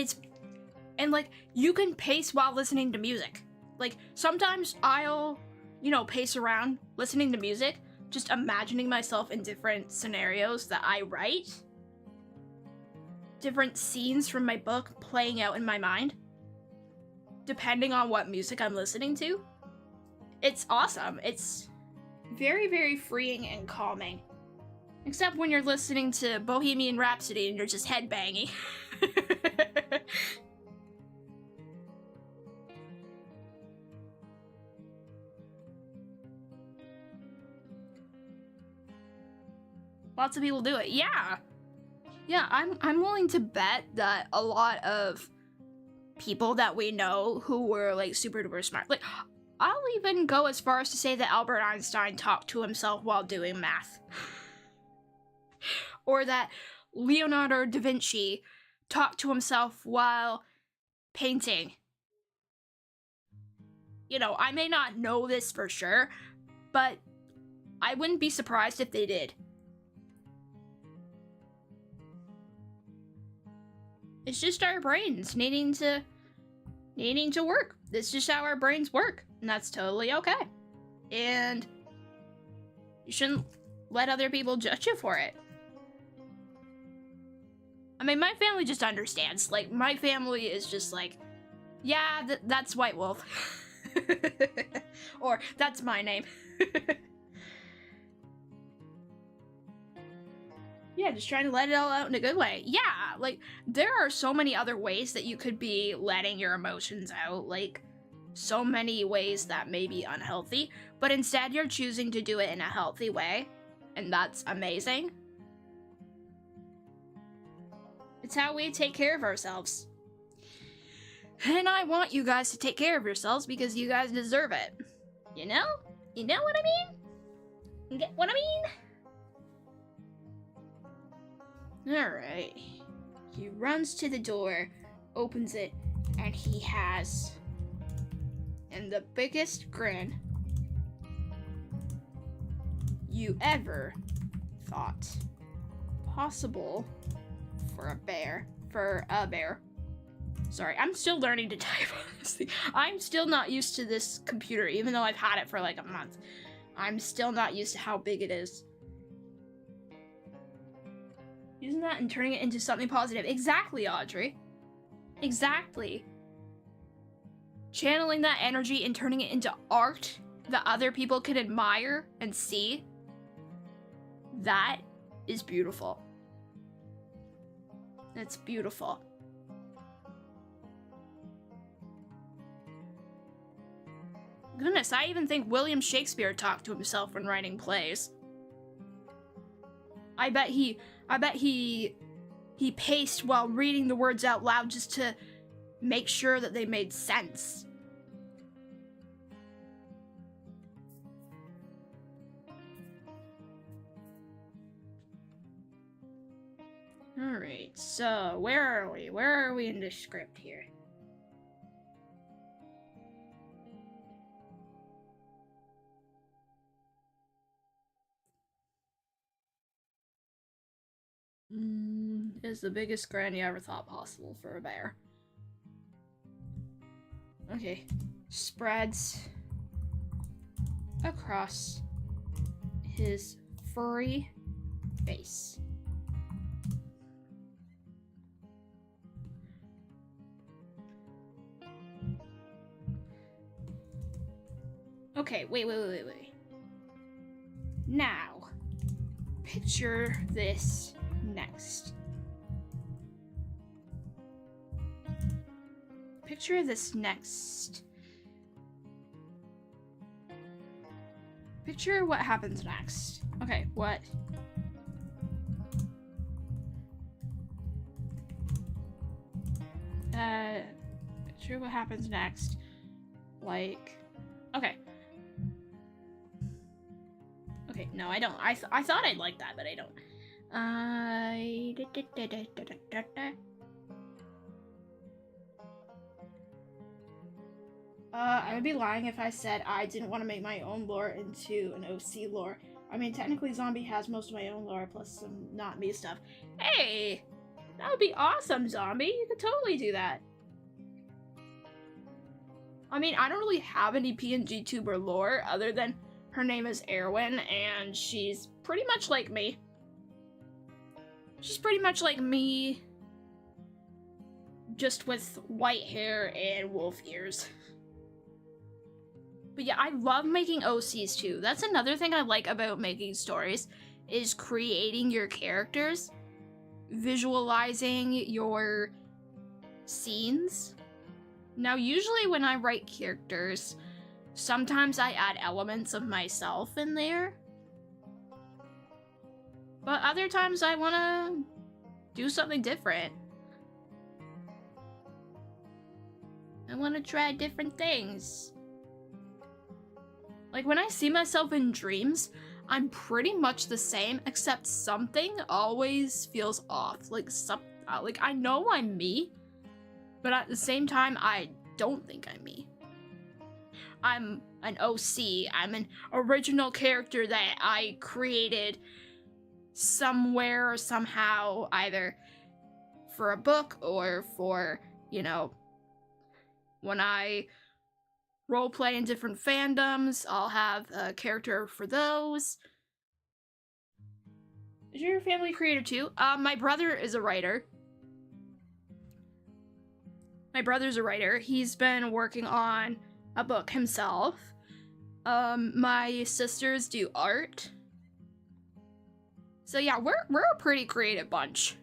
like, you can pace while listening to music. Like, sometimes I'll, you know, pace around listening to music, just imagining myself in different scenarios that I write. Different scenes from my book playing out in my mind, depending on what music I'm listening to. It's awesome. It's very, very freeing and calming. Except when you're listening to Bohemian Rhapsody and you're just headbanging. Lots of people do it. Yeah. Yeah, I'm willing to bet that a lot of people that we know who were like super duper smart, like, I'll even go as far as to say that Albert Einstein talked to himself while doing math. Or that Leonardo da Vinci talked to himself while painting. You know, I may not know this for sure, but I wouldn't be surprised if they did. It's just our brains needing to work. It's just how our brains work, and that's totally okay. And you shouldn't let other people judge you for it. I mean, my family just understands. Like, my family is just like, yeah, that's White Wolf. Or, that's my name. Yeah, just trying to let it all out in a good way. Yeah, like, there are so many other ways that you could be letting your emotions out. Like, so many ways that may be unhealthy. But instead, you're choosing to do it in a healthy way. And that's amazing. It's how we take care of ourselves. And I want you guys to take care of yourselves because you guys deserve it. You know? You know what I mean? You get what I mean? Alright. He runs to the door. opens it, and he has the biggest grin you ever thought possible for a bear. Sorry, I'm still learning to type on this thing. I'm still not used to this computer, even though I've had it for like a month. I'm still not used to how big it is. Using that and turning it into something positive. Exactly, Audrey. Exactly. Channeling that energy and turning it into art that other people can admire and see. That is beautiful. It's beautiful. Goodness, I even think William Shakespeare talked to himself when writing plays. I bet he paced while reading the words out loud just to make sure that they made sense. Alright, so where are we? Where are we in the script here? Is the biggest grin you ever thought possible for a bear. Okay. Spreads across his furry face. Okay, wait. Now, picture this next. Picture this next. Picture what happens next. Okay, what? Picture what happens next. Like, okay. Okay, no, I don't. I thought I'd like that, but I don't. I would be lying if I said I didn't want to make my own lore into an OC lore. I mean, technically Zombie has most of my own lore, plus some not me stuff. Hey! That would be awesome, Zombie. You could totally do that. I mean, I don't really have any PNG tuber lore other than her name is Erwin, and she's pretty much like me. She's pretty much like me, just with white hair and wolf ears. But yeah, I love making OCs too. That's another thing I like about making stories, is creating your characters, visualizing your scenes. Now, usually when I write characters, sometimes I add elements of myself in there. But other times I want to do something different. I want to try different things. Like, when I see myself in dreams, I'm pretty much the same, except something always feels off. Like, I know I'm me, but at the same time, I don't think I'm me. I'm an OC. I'm an original character that I created somewhere or somehow, either for a book or for, you know, when I roleplay in different fandoms, I'll have a character for those. Is your family creative too? My brother is a writer. My brother's a writer. He's been working on a book himself. My sisters do art. So yeah, we're a pretty creative bunch.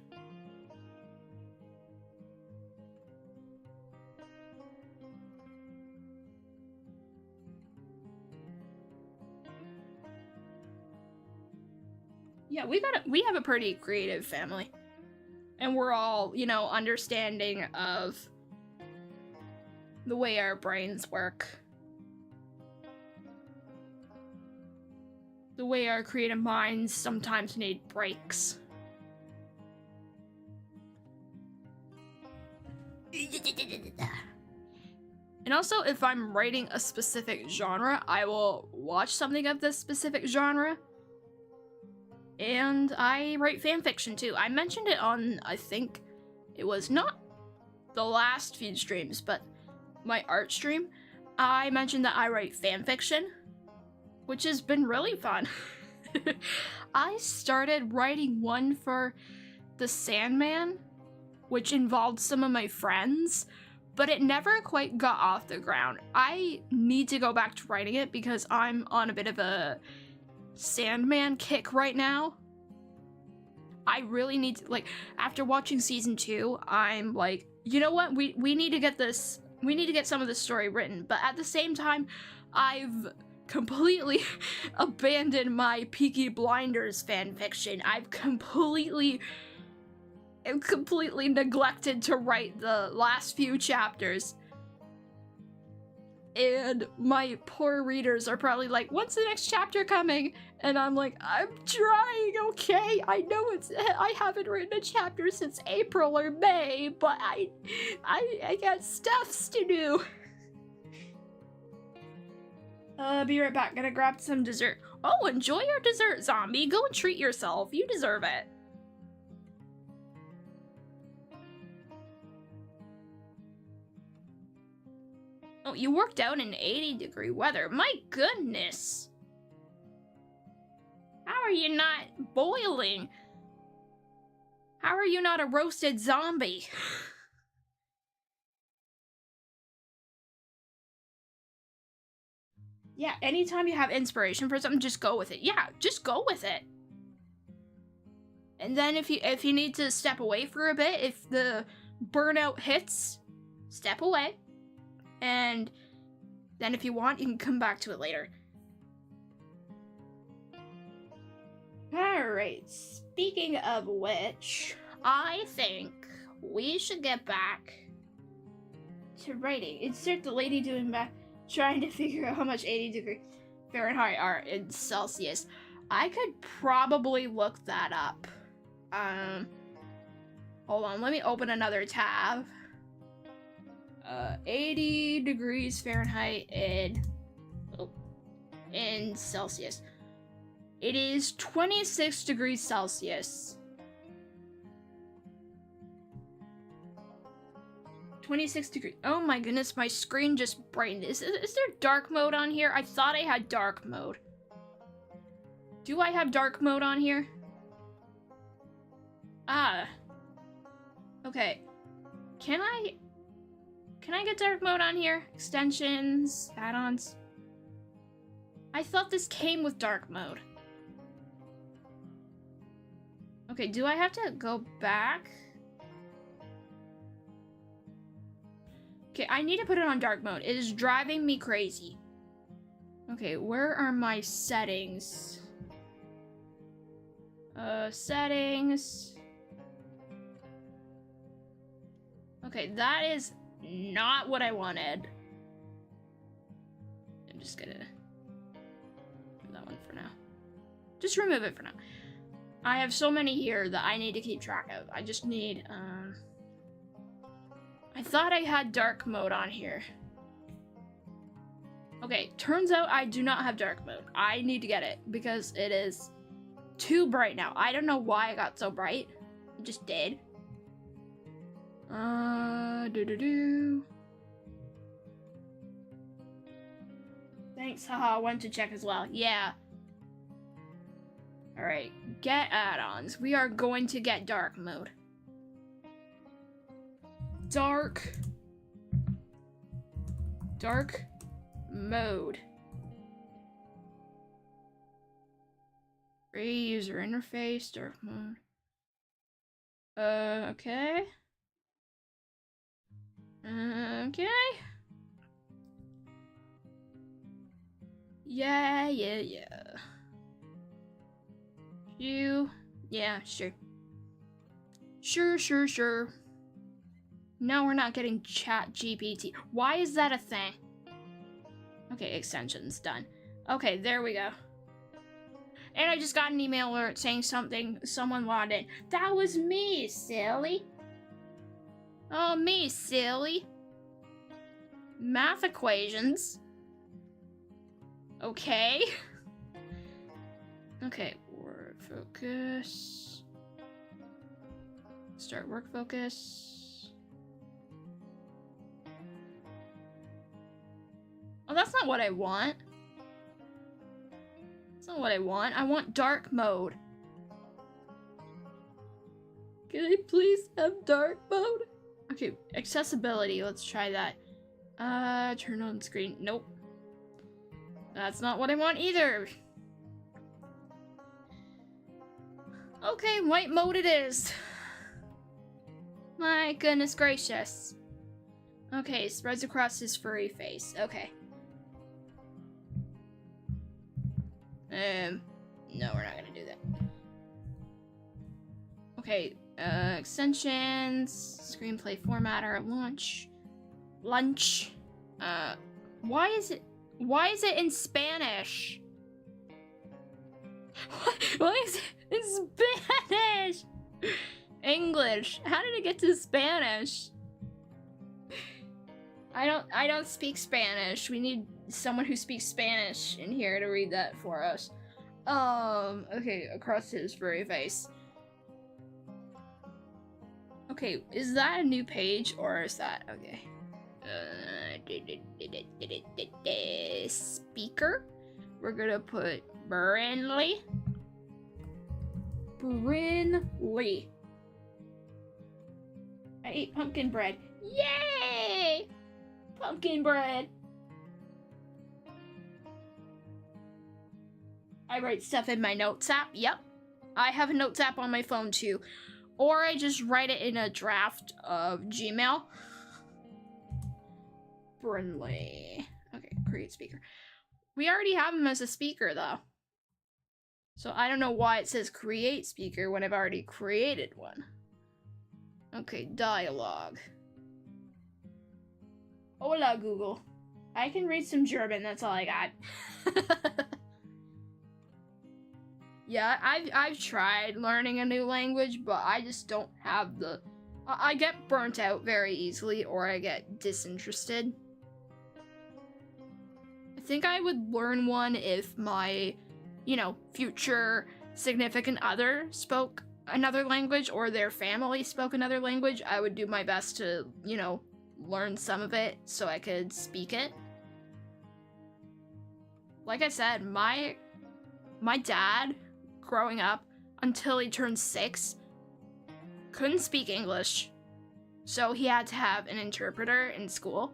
Yeah, we have a pretty creative family. And we're all, you know, understanding of the way our brains work. The way our creative minds sometimes need breaks. And also, if I'm writing a specific genre, I will watch something of this specific genre. And I write fan fiction too. I mentioned it on, I think it was not the last few streams, but my art stream. I mentioned that I write fan fiction, which has been really fun. I started writing one for The Sandman, which involved some of my friends, but it never quite got off the ground. I need to go back to writing it because I'm on a bit of a Sandman kick right now. I really need to, like, after watching season 2, I'm like, you know what, we need to get this, we need to get some of this story written, but at the same time, I've completely abandoned my Peaky Blinders fanfiction. I've completely neglected to write the last few chapters. And my poor readers are probably like, when's the next chapter coming? And I'm like, I'm trying, okay? I know I haven't written a chapter since April or May, but I got stuffs to do. Be right back. Gonna grab some dessert. Oh, enjoy your dessert, zombie. Go and treat yourself. You deserve it. Oh, you worked out in 80-degree weather. My goodness. How are you not boiling? How are you not a roasted zombie? Yeah, anytime you have inspiration for something, just go with it. Yeah, just go with it. And then if you need to step away for a bit, if the burnout hits, step away. And then if you want, you can come back to it later. Alright, speaking of which, I think we should get back to writing. Insert the lady doing back, trying to figure out how much 80-degree Fahrenheit are in Celsius. I could probably look that up. Hold on, let me open another tab. 80 degrees Fahrenheit in Celsius. It is 26 degrees Celsius. 26 degrees. Oh my goodness, my screen just brightened. Is there dark mode on here? I thought I had dark mode. Do I have dark mode on here? Ah. Okay. Can I get dark mode on here? Extensions, add-ons. I thought this came with dark mode. Okay, do I have to go back? Okay, I need to put it on dark mode. It is driving me crazy. Okay, where are my settings? Settings. Okay, that is not what I wanted. I'm just gonna do that one for now. Just remove it for now. I have so many here that I need to keep track of. I just need, I thought I had dark mode on here. Okay, turns out I do not have dark mode. I need to get it because it is too bright now. I don't know why I got so bright. It just did. Thanks, haha, I went to check as well. Yeah. Alright, get add-ons. We are going to get dark mode. Dark mode. Free user interface, dark mode. Okay. Okay. Yeah. Yeah, sure. Sure. No, we're not getting Chat GPT. Why is that a thing? Okay, extensions done. Okay, there we go. And I just got an email alert saying someone logged in. That was me, silly. Oh, me, silly. Math equations. Okay. Okay, work focus. Start work focus. Oh, that's not what I want. That's not what I want. I want dark mode. Can I please have dark mode? Okay, accessibility. Let's try that. Turn on screen. Nope. That's not what I want either. Okay, white mode it is. My goodness gracious. Okay, spreads across his furry face. Okay. No, we're not gonna do that. Okay, extensions, screenplay formatter, launch. Why is it in Spanish? Why is it in Spanish? English. How did it get to Spanish? I don't speak Spanish. We need someone who speaks Spanish in here to read that for us. Okay, across his furry face. Okay, is that a new page or is that okay? Speaker. We're gonna put Brinley. Brinley. I ate pumpkin bread. Yay! Pumpkin bread. I write stuff in my notes app. Yep. I have a notes app on my phone too. Or I just write it in a draft of Gmail. Brinley. Okay, create speaker. We already have him as a speaker though. So I don't know why it says create speaker when I've already created one. Okay, dialogue. Hola, Google. I can read some German, that's all I got. Yeah, I've tried learning a new language, but I just don't have the... I get burnt out very easily, or I get disinterested. I think I would learn one if my, future significant other spoke another language, or their family spoke another language. I would do my best to, learn some of it so I could speak it. Like I said, my dad, growing up, until he turned 6, couldn't speak English. So he had to have an interpreter in school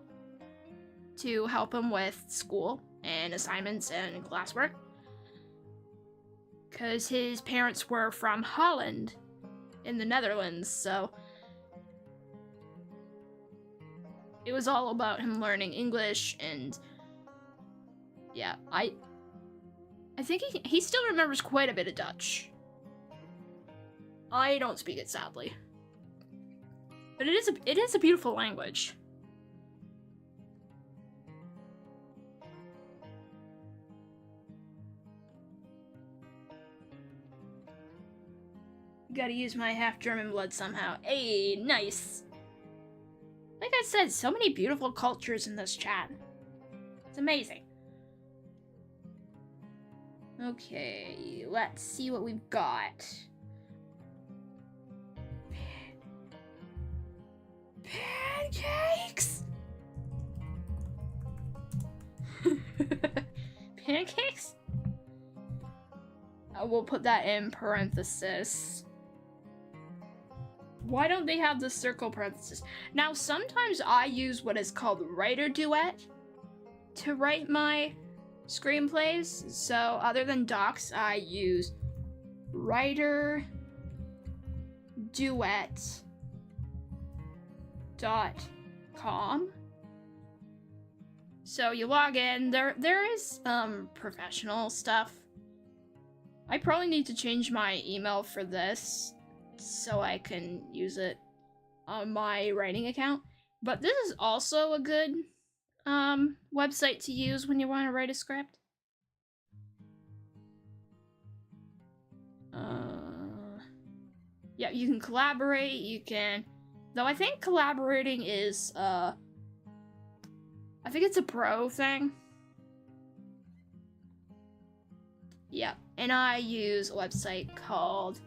to help him with school and assignments and classwork. Because his parents were from Holland in the Netherlands, so it was all about him learning English. And yeah, I think he still remembers quite a bit of Dutch. I don't speak it, sadly. But it is a beautiful language. Gotta use my half German blood somehow. Hey, nice. Like I said, so many beautiful cultures in this chat. It's amazing. Okay, let's see what we've got. Pancakes? Pancakes? We'll put that in parenthesis. Why don't they have the circle parenthesis? Now, sometimes I use what is called Writer Duet to write my screenplays. So other than docs, I use Writer Duet.com. So you log in. There is professional stuff. I probably need to change my email for this so I can use it on my writing account. But this is also a good website to use when you want to write a script. Yeah, you can collaborate, you can Though I think collaborating is, I think it's a pro thing. Yeah, and I use a website called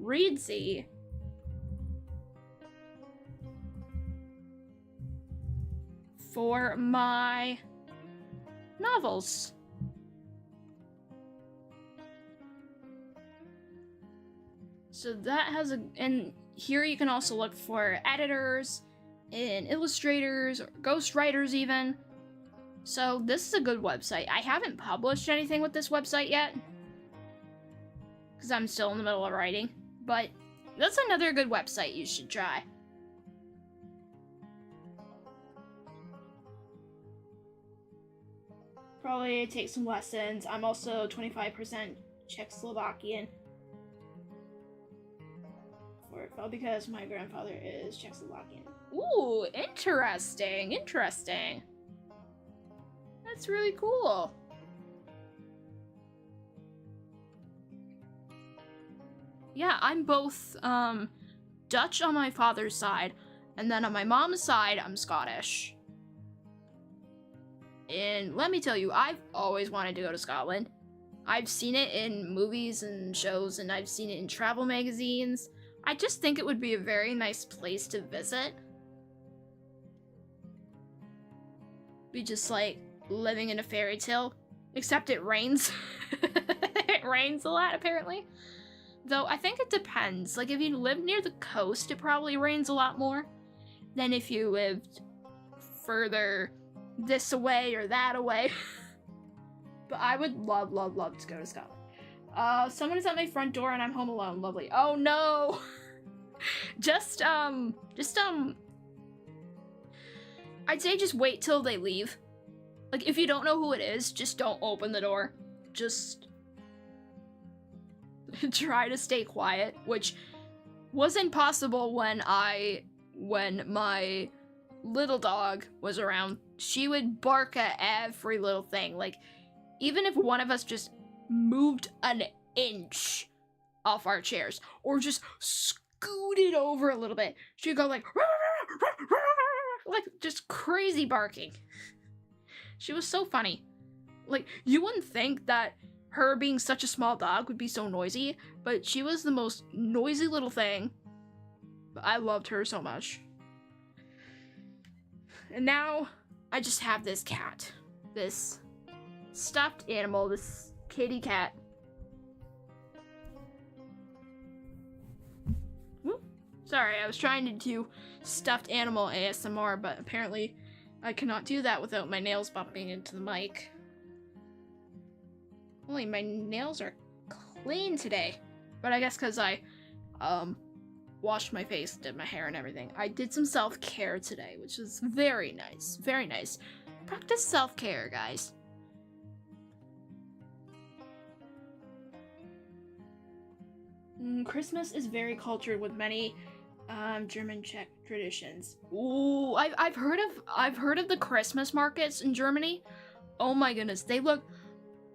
Readsy. For my novels. So that has and here you can also look for editors and illustrators or ghostwriters even. So this is a good website. I haven't published anything with this website yet because I'm still in the middle of writing, but that's another good website you should try. Probably take some lessons. I'm also 25% Czechoslovakian. Because my grandfather is Czechoslovakian. Ooh, interesting, interesting. That's really cool. Yeah, I'm both Dutch on my father's side, and then on my mom's side, I'm Scottish. And let me tell you, I've always wanted to go to Scotland. I've seen it in movies and shows, and I've seen it in travel magazines. I just think it would be a very nice place to visit. Be just like living in a fairy tale, except it rains. It rains a lot, apparently. Though I think it depends. Like if you live near the coast, it probably rains a lot more than if you lived further this away or that away. But I would love, love, love to go to Scotland. Someone is at my front door and I'm home alone. Lovely. Oh no! I'd say just wait till they leave. Like, if you don't know who it is, just don't open the door. Just try to stay quiet, which wasn't possible when my little dog was around. She would bark at every little thing. Like, even if one of us just moved an inch off our chairs or just scooted over a little bit, she'd go like just crazy barking. She was so funny. Like, you wouldn't think that her being such a small dog would be so noisy, but she was the most noisy little thing. But I loved her so much. And now I just have this cat, this stuffed animal, this kitty cat. Whoop. Sorry, I was trying to do stuffed animal ASMR, but apparently I cannot do that without my nails bumping into the mic. Only my nails are clean today, but I guess because I washed my face, did my hair and everything. I did some self-care today, which is very nice, very nice. Practice self-care, guys. Christmas is very cultured with many German Czech traditions. Ooh, I've heard of the Christmas markets in Germany. Oh my goodness, they look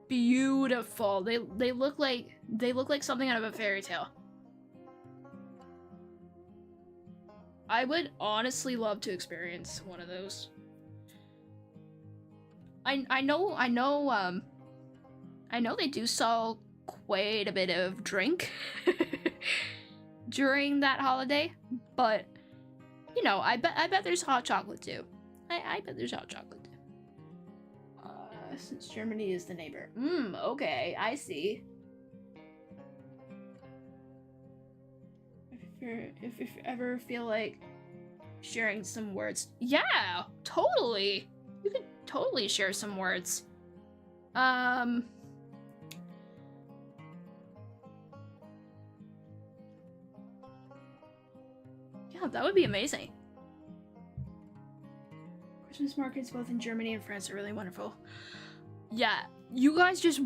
beautiful. They look like something out of a fairy tale. I would honestly love to experience one of those. I know they do sell quite a bit of drink during that holiday, but you know, I bet there's hot chocolate too. I bet there's hot chocolate too. Since Germany is the neighbor. Okay, I see. If you ever feel like sharing some words, yeah, totally. You could totally share some words. Yeah, that would be amazing. Christmas markets both in Germany and France are really wonderful. Yeah, you guys just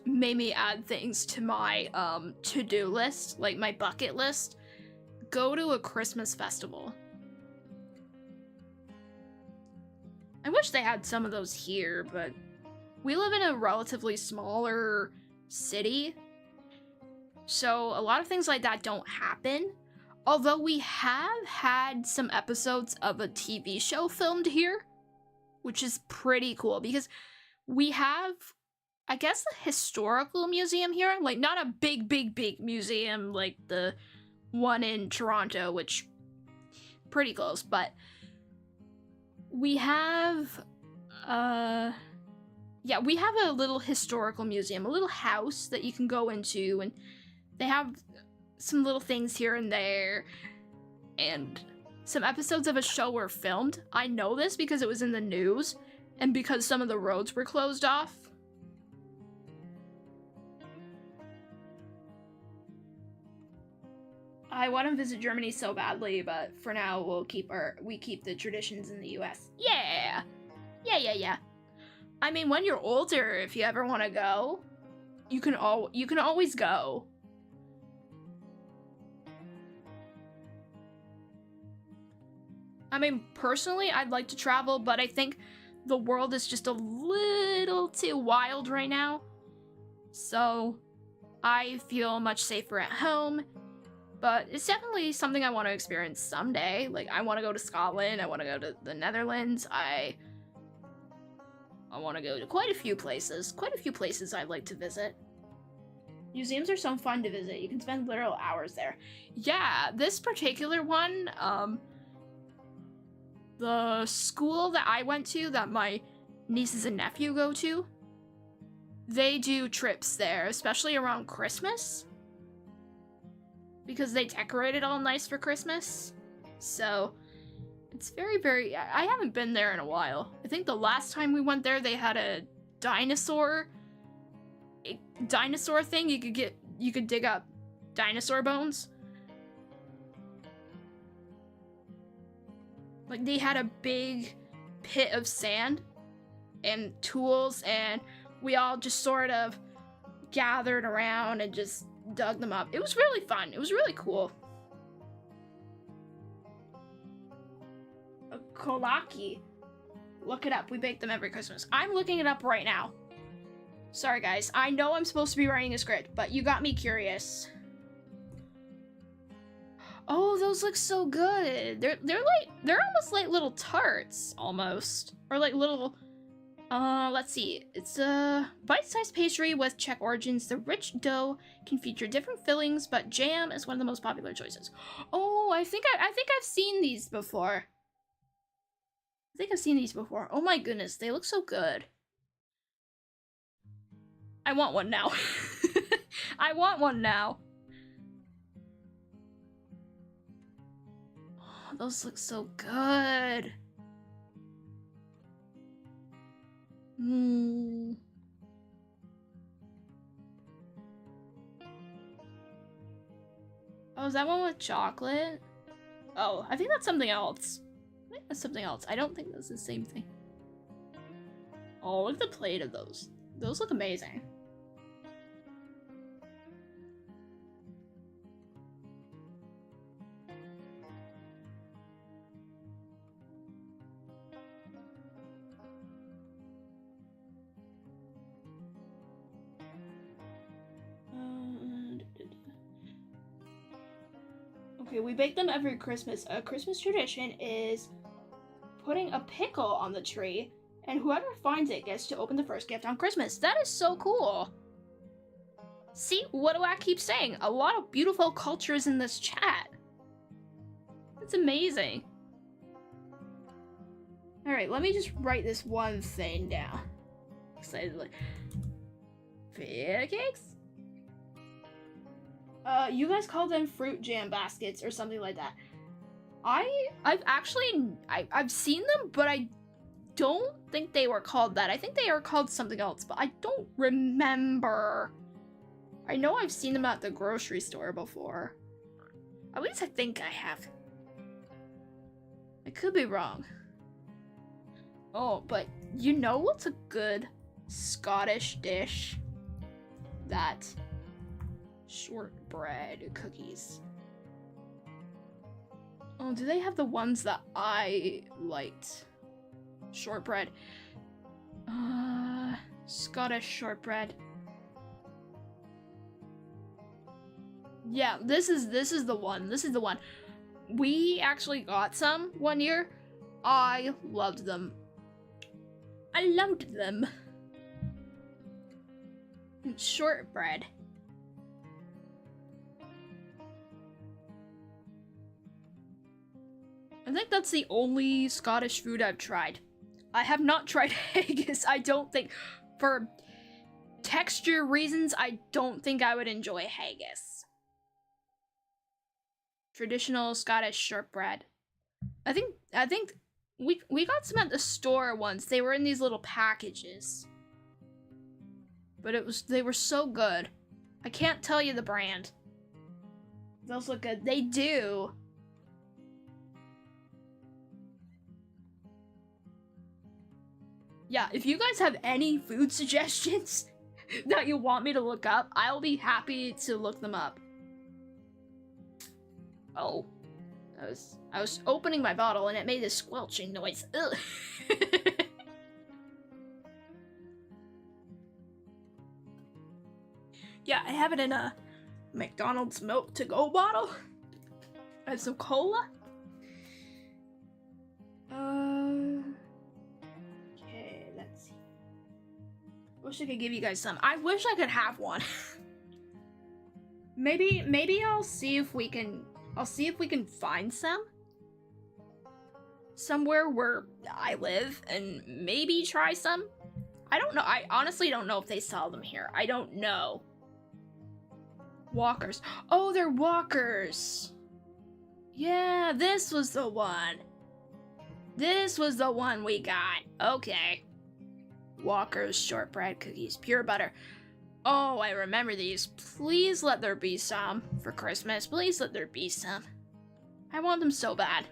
made me add things to my to-do list, like my bucket list. Go to a Christmas festival. I wish they had some of those here, but we live in a relatively smaller city, so a lot of things like that don't happen. Although we have had some episodes of a TV show filmed here, which is pretty cool because we have, I guess, a historical museum here. Like, not a big, big, big museum like the one in Toronto, which pretty close, but we have, yeah, we have a little historical museum, a little house that you can go into, and they have some little things here and there, and some episodes of a show were filmed. I know this because it was in the news, and because some of the roads were closed off. I want to visit Germany so badly, but for now we keep the traditions in the US. Yeah. Yeah. I mean, when you're older, if you ever want to go, you can always go. I mean, personally, I'd like to travel, but I think the world is just a little too wild right now. So, I feel much safer at home, but it's definitely something I want to experience someday. Like, I want to go to Scotland, I want to go to the Netherlands, I want to go to quite a few places I'd like to visit. Museums are so fun to visit. You can spend literal hours there. Yeah, this particular one, the school that I went to, that my nieces and nephew go to, they do trips there, especially around Christmas, because they decorate it all nice for Christmas. So it's very, very, I haven't been there in a while. I think the last time we went there, they had a dinosaur thing. You could dig up dinosaur bones. Like, they had a big pit of sand and tools, and we all just sort of gathered around and just dug them up. It was really fun. It was really cool. A kolaki. Look it up. We bake them every Christmas. I'm looking it up right now. Sorry, guys. I know I'm supposed to be writing a script, but you got me curious. Oh, those look so good. They're almost like little tarts, almost. Or like little, let's see. It's a bite-sized pastry with Czech origins. The rich dough can feature different fillings, but jam is one of the most popular choices. Oh, I think I've seen these before. Oh my goodness, they look so good. I want one now. I want one now. Oh, those look so good. Oh, is that one with chocolate? Oh, I think that's something else. I don't think that's the same thing. Oh, look at the plate of those. Those look amazing. Okay, we bake them every Christmas. A Christmas tradition is putting a pickle on the tree, and whoever finds it gets to open the first gift on Christmas. That is so cool. See, what do I keep saying? A lot of beautiful cultures in this chat. That's amazing. Alright, let me just write this one thing down. Excitedly. Fig cakes? You guys call them fruit jam baskets or something like that. I've seen them, but I don't think they were called that. I think they are called something else, but I don't remember. I know I've seen them at the grocery store before. At least I think I have. I could be wrong. Oh, but you know what's a good Scottish dish? That shortbread cookies. Oh, do they have the ones that I liked? Shortbread. Scottish shortbread. Yeah, this is the one. This is the one. We actually got some one year. I loved them. I loved them. Shortbread. I think that's the only Scottish food I've tried. I have not tried haggis. I don't think, for texture reasons, I don't think I would enjoy haggis. Traditional Scottish shortbread. I think we got some at the store once. They were in these little packages. But they were so good. I can't tell you the brand. Those look good. They do. Yeah, if you guys have any food suggestions that you want me to look up, I'll be happy to look them up. Oh, I was opening my bottle and it made this squelching noise. Ugh. Yeah, I have it in a McDonald's milk to go bottle. I have some cola. Okay, let's see. Wish I could give you guys some. I wish I could have one. maybe I'll see if we can find some somewhere where I live and maybe try some. I don't know. I honestly don't know if they sell them here. I don't know. Walkers. Oh, they're Walkers. Yeah, this was the one. This was the one we got. Okay. Walker's shortbread cookies, pure butter. Oh, I remember these. Please let there be some for Christmas. Please let there be some. I want them so bad.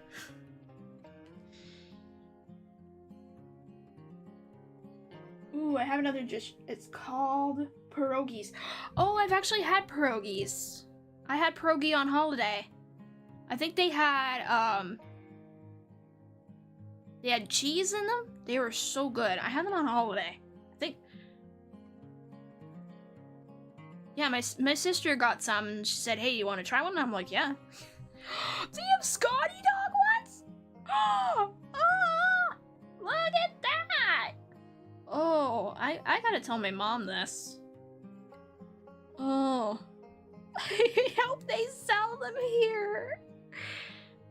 Ooh, I have another dish. It's called pierogies. Oh, I've actually had pierogies. I had pierogi on holiday. I think they had cheese in them. They were so good. I had them on holiday. I think. Yeah, my sister got some and she said, "Hey, you want to try one?" And I'm like, "Yeah." Do you have Scotty dog ones? Oh, look at that. Oh, I gotta tell my mom this. Oh, I hope they sell them here.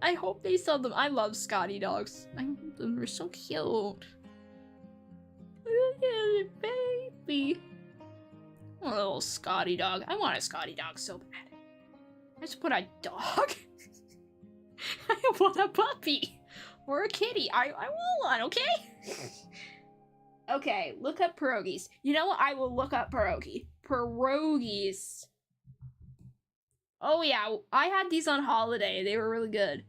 I hope they sell them. I love Scotty dogs. I love them. They're so cute. Look at it, baby. A little Scotty dog. I want a Scotty dog so bad. I just put a dog. I want a puppy or a kitty. I want one, okay? Okay, look up pierogies. You know what? I will look up pierogi. Pierogies. Oh yeah, I had these on holiday. They were really good.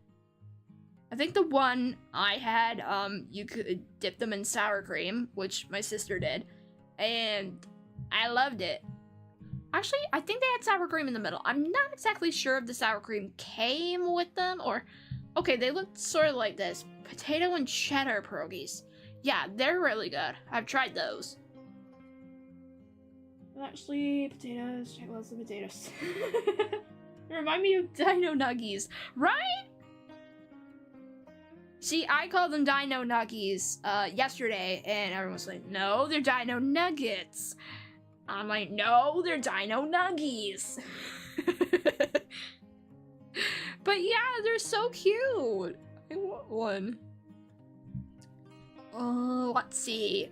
I think the one I had, you could dip them in sour cream, which my sister did, and I loved it. Actually, I think they had sour cream in the middle. I'm not exactly sure if the sour cream came with them or... Okay, they looked sort of like this. Potato and cheddar pierogies. Yeah, they're really good. I've tried those. Actually, potatoes. Check lots of potatoes. They remind me of Dino Nuggies, right? See, I called them Dino Nuggies yesterday, and everyone was like, "No, they're Dino Nuggets." I'm like, "No, they're Dino Nuggies." But yeah, they're so cute. I want one. Let's see.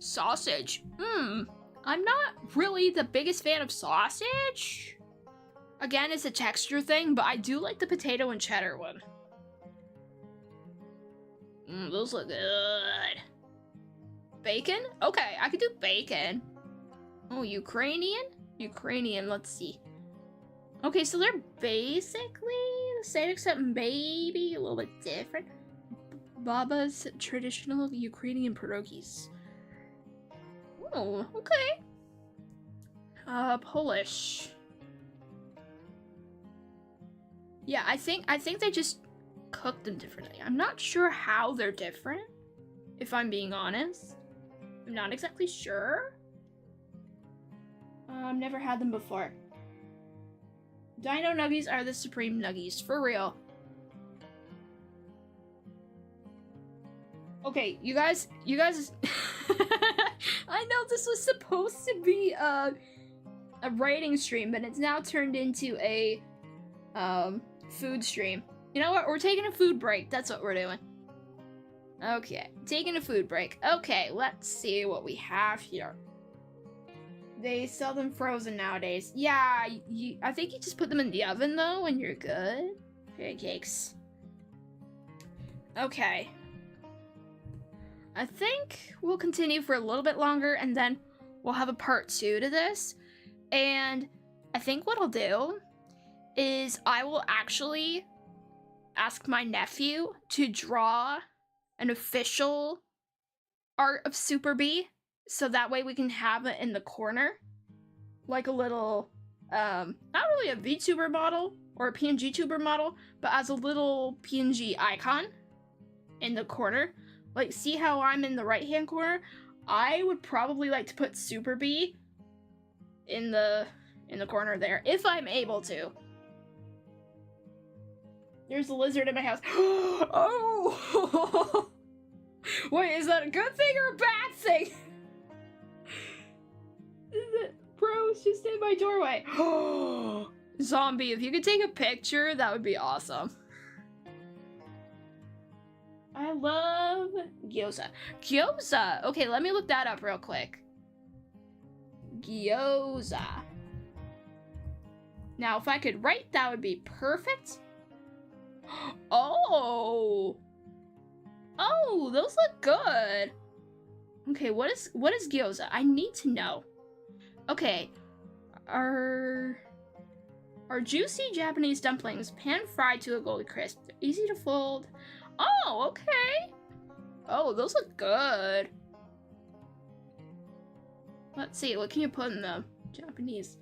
Sausage. I'm not really the biggest fan of sausage. Again, it's a texture thing, but I do like the potato and cheddar one. Those look good. Bacon? Okay, I could do bacon. Oh, Ukrainian? Ukrainian, let's see. Okay, so they're basically the same except maybe a little bit different. Baba's traditional Ukrainian pierogies. Oh, okay. Polish. Yeah, I think they just cook them differently. I'm not sure how they're different, if I'm being honest. I'm not exactly sure. I've never had them before. Dino Nuggies are the supreme nuggies, for real. Okay, you guys, I know this was supposed to be a writing stream, but it's now turned into a food stream. You know what? We're taking a food break. That's what we're doing. Okay, taking a food break. Okay, let's see what we have here. They sell them frozen nowadays. Yeah, I think you just put them in the oven though, and you're good. Pancakes. Okay. I think we'll continue for a little bit longer, and then we'll have a part 2 to this. And I think what I'll do is I will actually ask my nephew to draw an official art of Super B, so that way we can have it in the corner, like a little, not really a VTuber model or a PNG tuber model, but as a little PNG icon in the corner. Like, see how I'm in the right-hand corner? I would probably like to put Super B in the corner there, if I'm able to. There's a lizard in my house. Oh! Wait, is that a good thing or a bad thing? Bro, it's just in my doorway. Zombie, if you could take a picture, that would be awesome. I love gyoza. Gyoza! Okay, let me look that up real quick. Gyoza. Now, if I could write, that would be perfect. Oh! Oh, those look good. Okay, what is gyoza? I need to know. Okay, are juicy Japanese dumplings pan-fried to a golden crisp. They're easy to fold. Oh, okay. Oh, those look good. Let's see, what can you put in them? Japanese.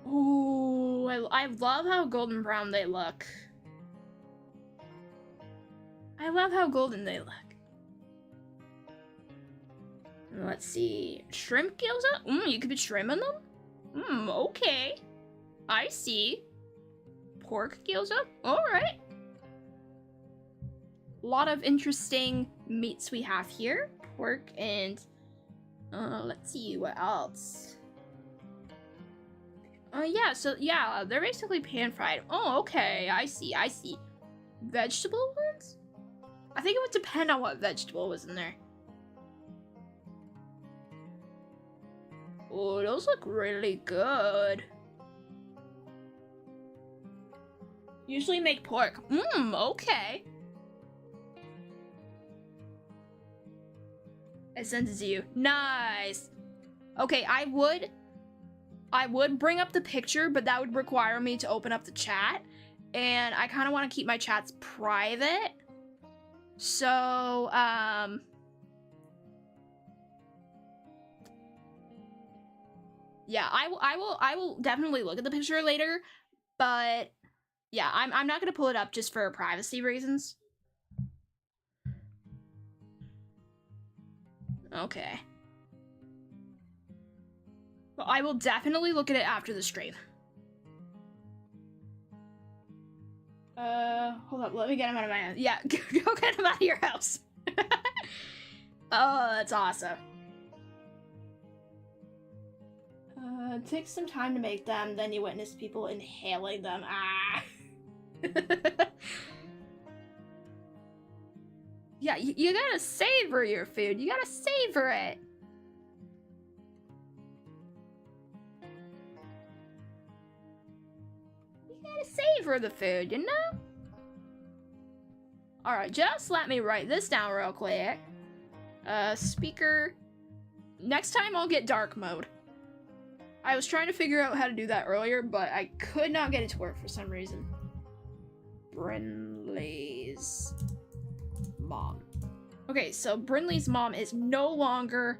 Oh, I love how golden brown they look. I love how golden they look. Let's see. Shrimp gyoza? You could put shrimp in them? Okay. I see. Pork gyoza? Alright. A lot of interesting meats we have here. Pork and... let's see, what else? Yeah, so, yeah, they're basically pan-fried. Oh, okay, I see. Vegetable ones? I think it would depend on what vegetable was in there. Oh, those look really good. Usually make pork. Okay. I sent it to you. Nice. Okay, I would bring up the picture, but that would require me to open up the chat. And I kind of want to keep my chats private. So, yeah, I will definitely look at the picture later, but yeah, I'm not gonna pull it up just for privacy reasons. Okay. Well, I will definitely look at it after the stream. Hold up, let me get him out of my house. Yeah, go get him out of your house. Oh, that's awesome. It takes some time to make them, then you witness people inhaling them. Ah! Yeah, you gotta savor your food. You gotta savor it. You gotta savor the food, you know? Alright, just let me write this down real quick. Speaker. Next time I'll get dark mode. I was trying to figure out how to do that earlier, but I could not get it to work for some reason. Brinley's mom. Okay, so Brinley's mom is no longer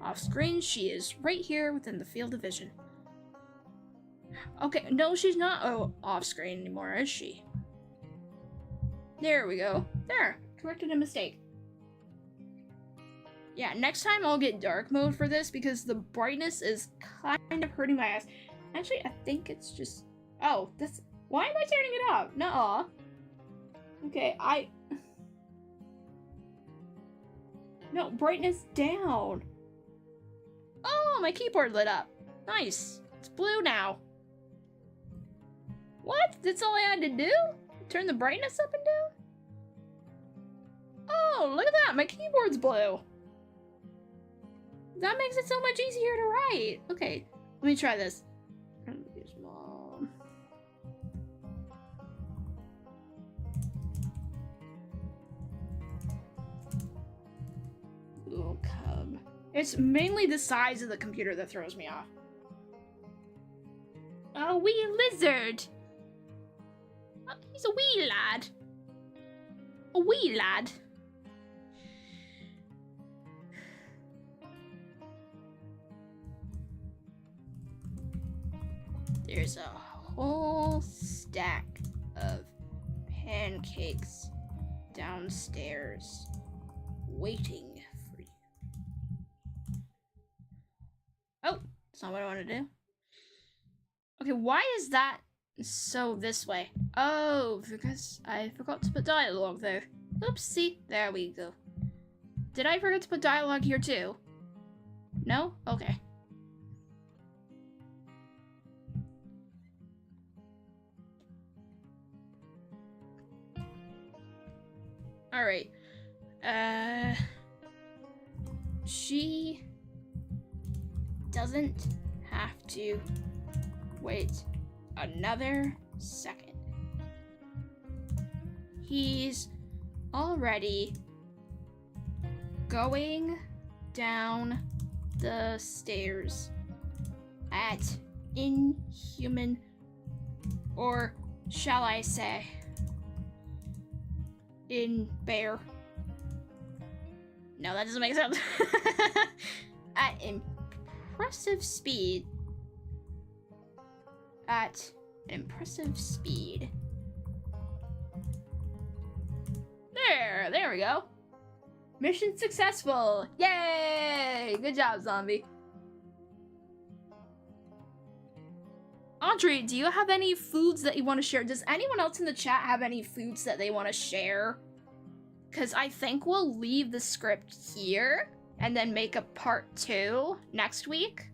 off screen. She is right here within the field of vision. Okay, no, she's not off screen anymore, is she? There we go. There, corrected a mistake. Yeah, next time I'll get dark mode for this because the brightness is kind of hurting my eyes. Actually, I think it's just... Oh, that's... Why am I turning it up? Nuh-uh. Okay, No, brightness down. Oh, my keyboard lit up. Nice. It's blue now. What? That's all I had to do? Turn the brightness up and down? Oh, look at that. My keyboard's blue. That makes it so much easier to write. Okay, let me try this. Small. Little cub. It's mainly the size of the computer that throws me off. A wee lizard. Oh, he's a wee lad. A wee lad. There's a whole stack of pancakes downstairs waiting for you. Oh, that's not what I want to do. Okay, why is that so this way? Oh, because I forgot to put dialogue there. Oopsie. There we go. Did I forget to put dialogue here too? No? Okay. Alright. She doesn't have to wait another second. He's already going down the stairs at inhuman, or shall I say, in bear. No, that doesn't make sense. At impressive speed. At an impressive speed. There we go. Mission successful. Yay! Good job, zombie. Audrey, do you have any foods that you want to share? Does anyone else in the chat have any foods that they want to share? Because I think we'll leave the script here and then make a part 2 next week.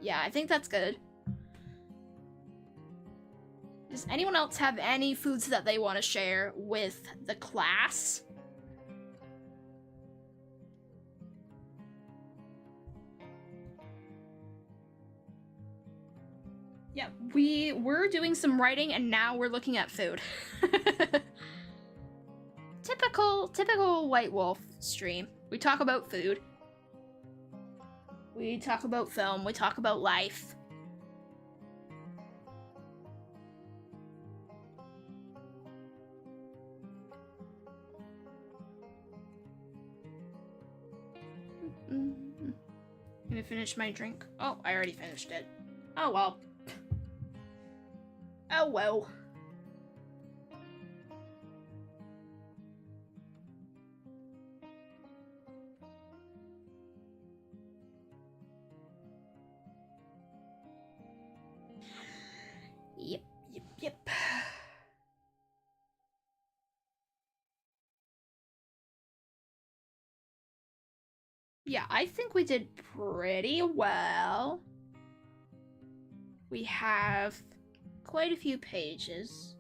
Yeah, I think that's good. Does anyone else have any foods that they want to share with the class? Yeah, we were doing some writing and now we're looking at food. Typical White Wolf stream. We talk about food. We talk about film. We talk about life. I'm gonna finish my drink. Oh, I already finished it. Oh well. Oh well. Yep. Yeah, I think we did pretty well. We have quite a few pages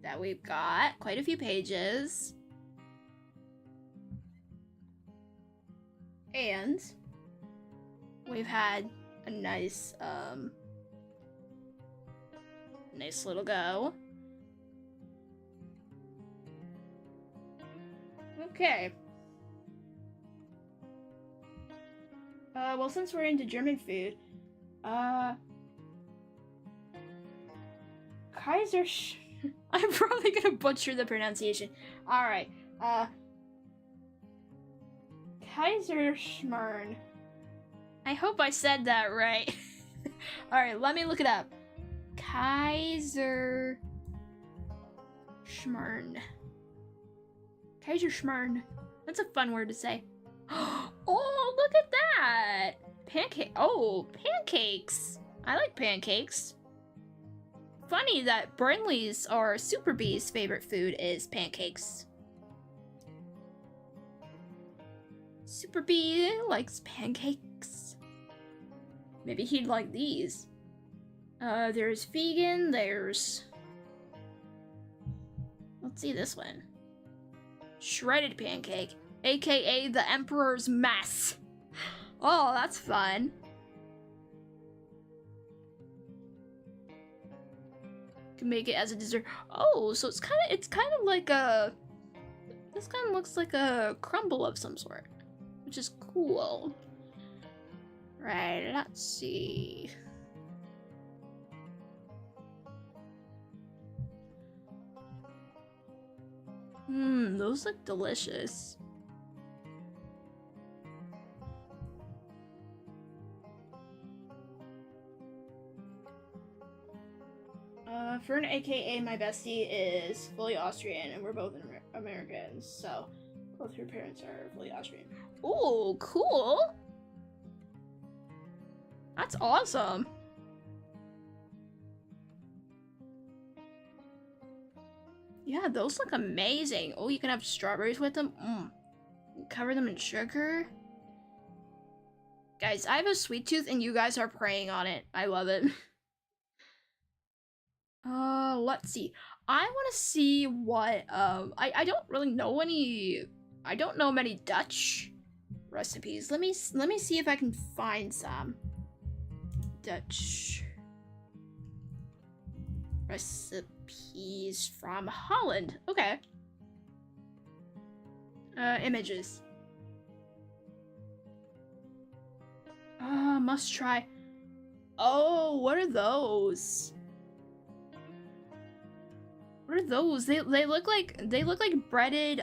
that we've got. Quite a few pages. And we've had a nice little go. Okay. Well, since we're into German food, I'm probably gonna butcher the pronunciation. Alright, Kaiserschmarrn. I hope I said that right. Alright, let me look it up. Kaiserschmarrn. Kaiserschmarrn. That's a fun word to say. Oh, look at that! Pancake. Oh, pancakes. I like pancakes. Funny that Burnley's or Super B's favorite food is pancakes. Super B likes pancakes. Maybe he'd like these. There's vegan, there's... Let's see this one. Shredded pancake, aka the Emperor's Mess. Oh, that's fun. Can make it as a dessert. Oh, so it's kind of like a... This kind of looks like a crumble of some sort, which is cool. Right, let's see. Those look delicious. Fern, aka my bestie, is fully Austrian, and we're both Americans, so both her parents are fully Austrian. Ooh, cool! That's awesome! Yeah, those look amazing. Oh, you can have strawberries with them. Cover them in sugar. Guys, I have a sweet tooth and you guys are preying on it. I love it. Let's see. I want to see what, I don't really know any, I don't know many Dutch recipes. Let me see if I can find some Dutch recipes from Holland. Okay. Images. Must try. Oh, what are those? What are those? They look like breaded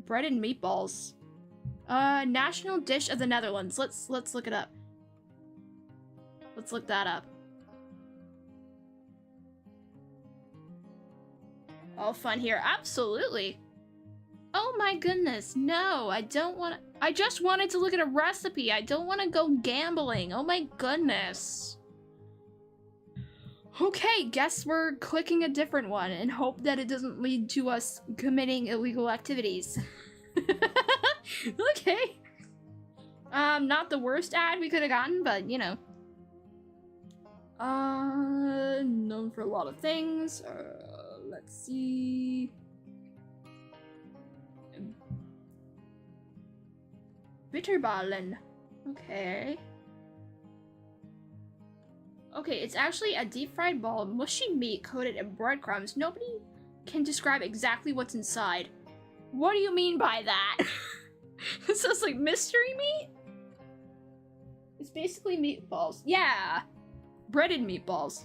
breaded meatballs. National dish of the Netherlands. Let's look it up. Let's look that up. All fun here. Absolutely. Oh my goodness. No, I don't want to. I just wanted to look at a recipe. I don't want to go gambling. Oh my goodness. Okay, guess we're clicking a different one and hope that it doesn't lead to us committing illegal activities. Okay. Not the worst ad we could have gotten, but you know. Known for a lot of things. Let's see. Bitterballen. Okay. Okay, it's actually a deep-fried ball of mushy meat coated in breadcrumbs. Nobody can describe exactly what's inside. What do you mean by that? It sounds like mystery meat? It's basically meatballs. Yeah! Breaded meatballs.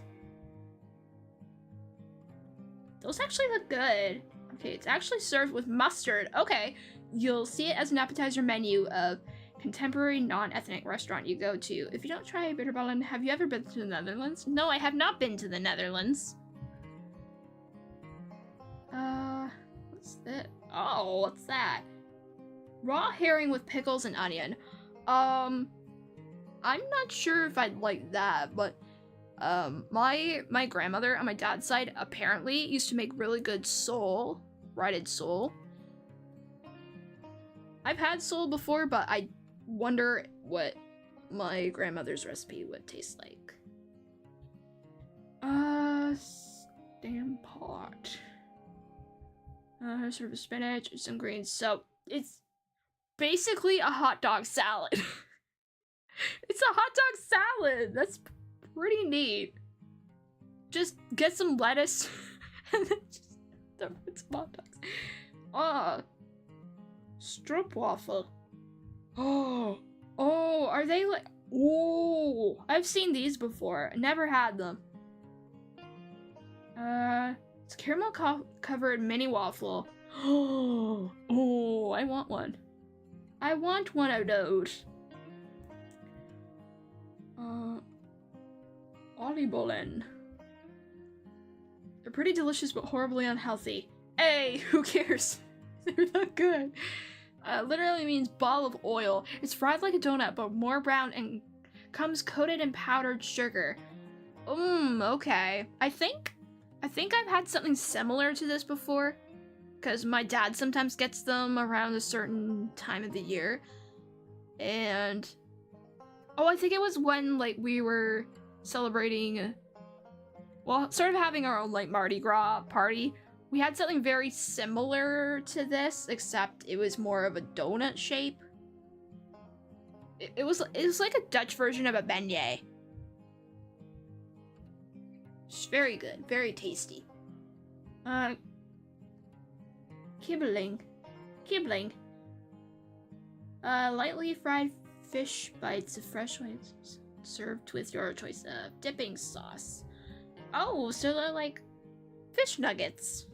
Those actually look good. Okay, it's actually served with mustard. Okay, you'll see it as an appetizer menu of contemporary non-ethnic restaurant you go to. If you don't try bitterballen, have you ever been to the Netherlands? No, I have not been to the Netherlands. What's that? Oh, what's that? Raw herring with pickles and onion. I'm not sure if I'd like that, but my grandmother on my dad's side apparently used to make really good sole, breaded sole. I've had sole before, but I wonder what my grandmother's recipe would taste like. Stampot. Serve with spinach and some greens. So it's basically a hot dog salad. It's a hot dog salad. That's pretty neat. Just get some lettuce and then just throw in some hot dogs. Stroopwafel. Oh, are they like... Oh, I've seen these before. I never had them. It's caramel covered mini waffle. Oh, I want one. I want one of those. Oliebollen. They're pretty delicious but horribly unhealthy. Hey, who cares? They're not good. Literally means ball of oil. It's fried like a donut, but more brown and comes coated in powdered sugar. Okay. I think I've had something similar to this before, because my dad sometimes gets them around a certain time of the year. And oh, I think it was when like we were celebrating, well, sort of having our own like Mardi Gras party. We had something very similar to this, except it was more of a donut shape. It was like a Dutch version of a beignet. It's very good, very tasty. Kibling. Lightly fried fish bites of fresh ones served with your choice of dipping sauce. Oh, so they're like fish nuggets.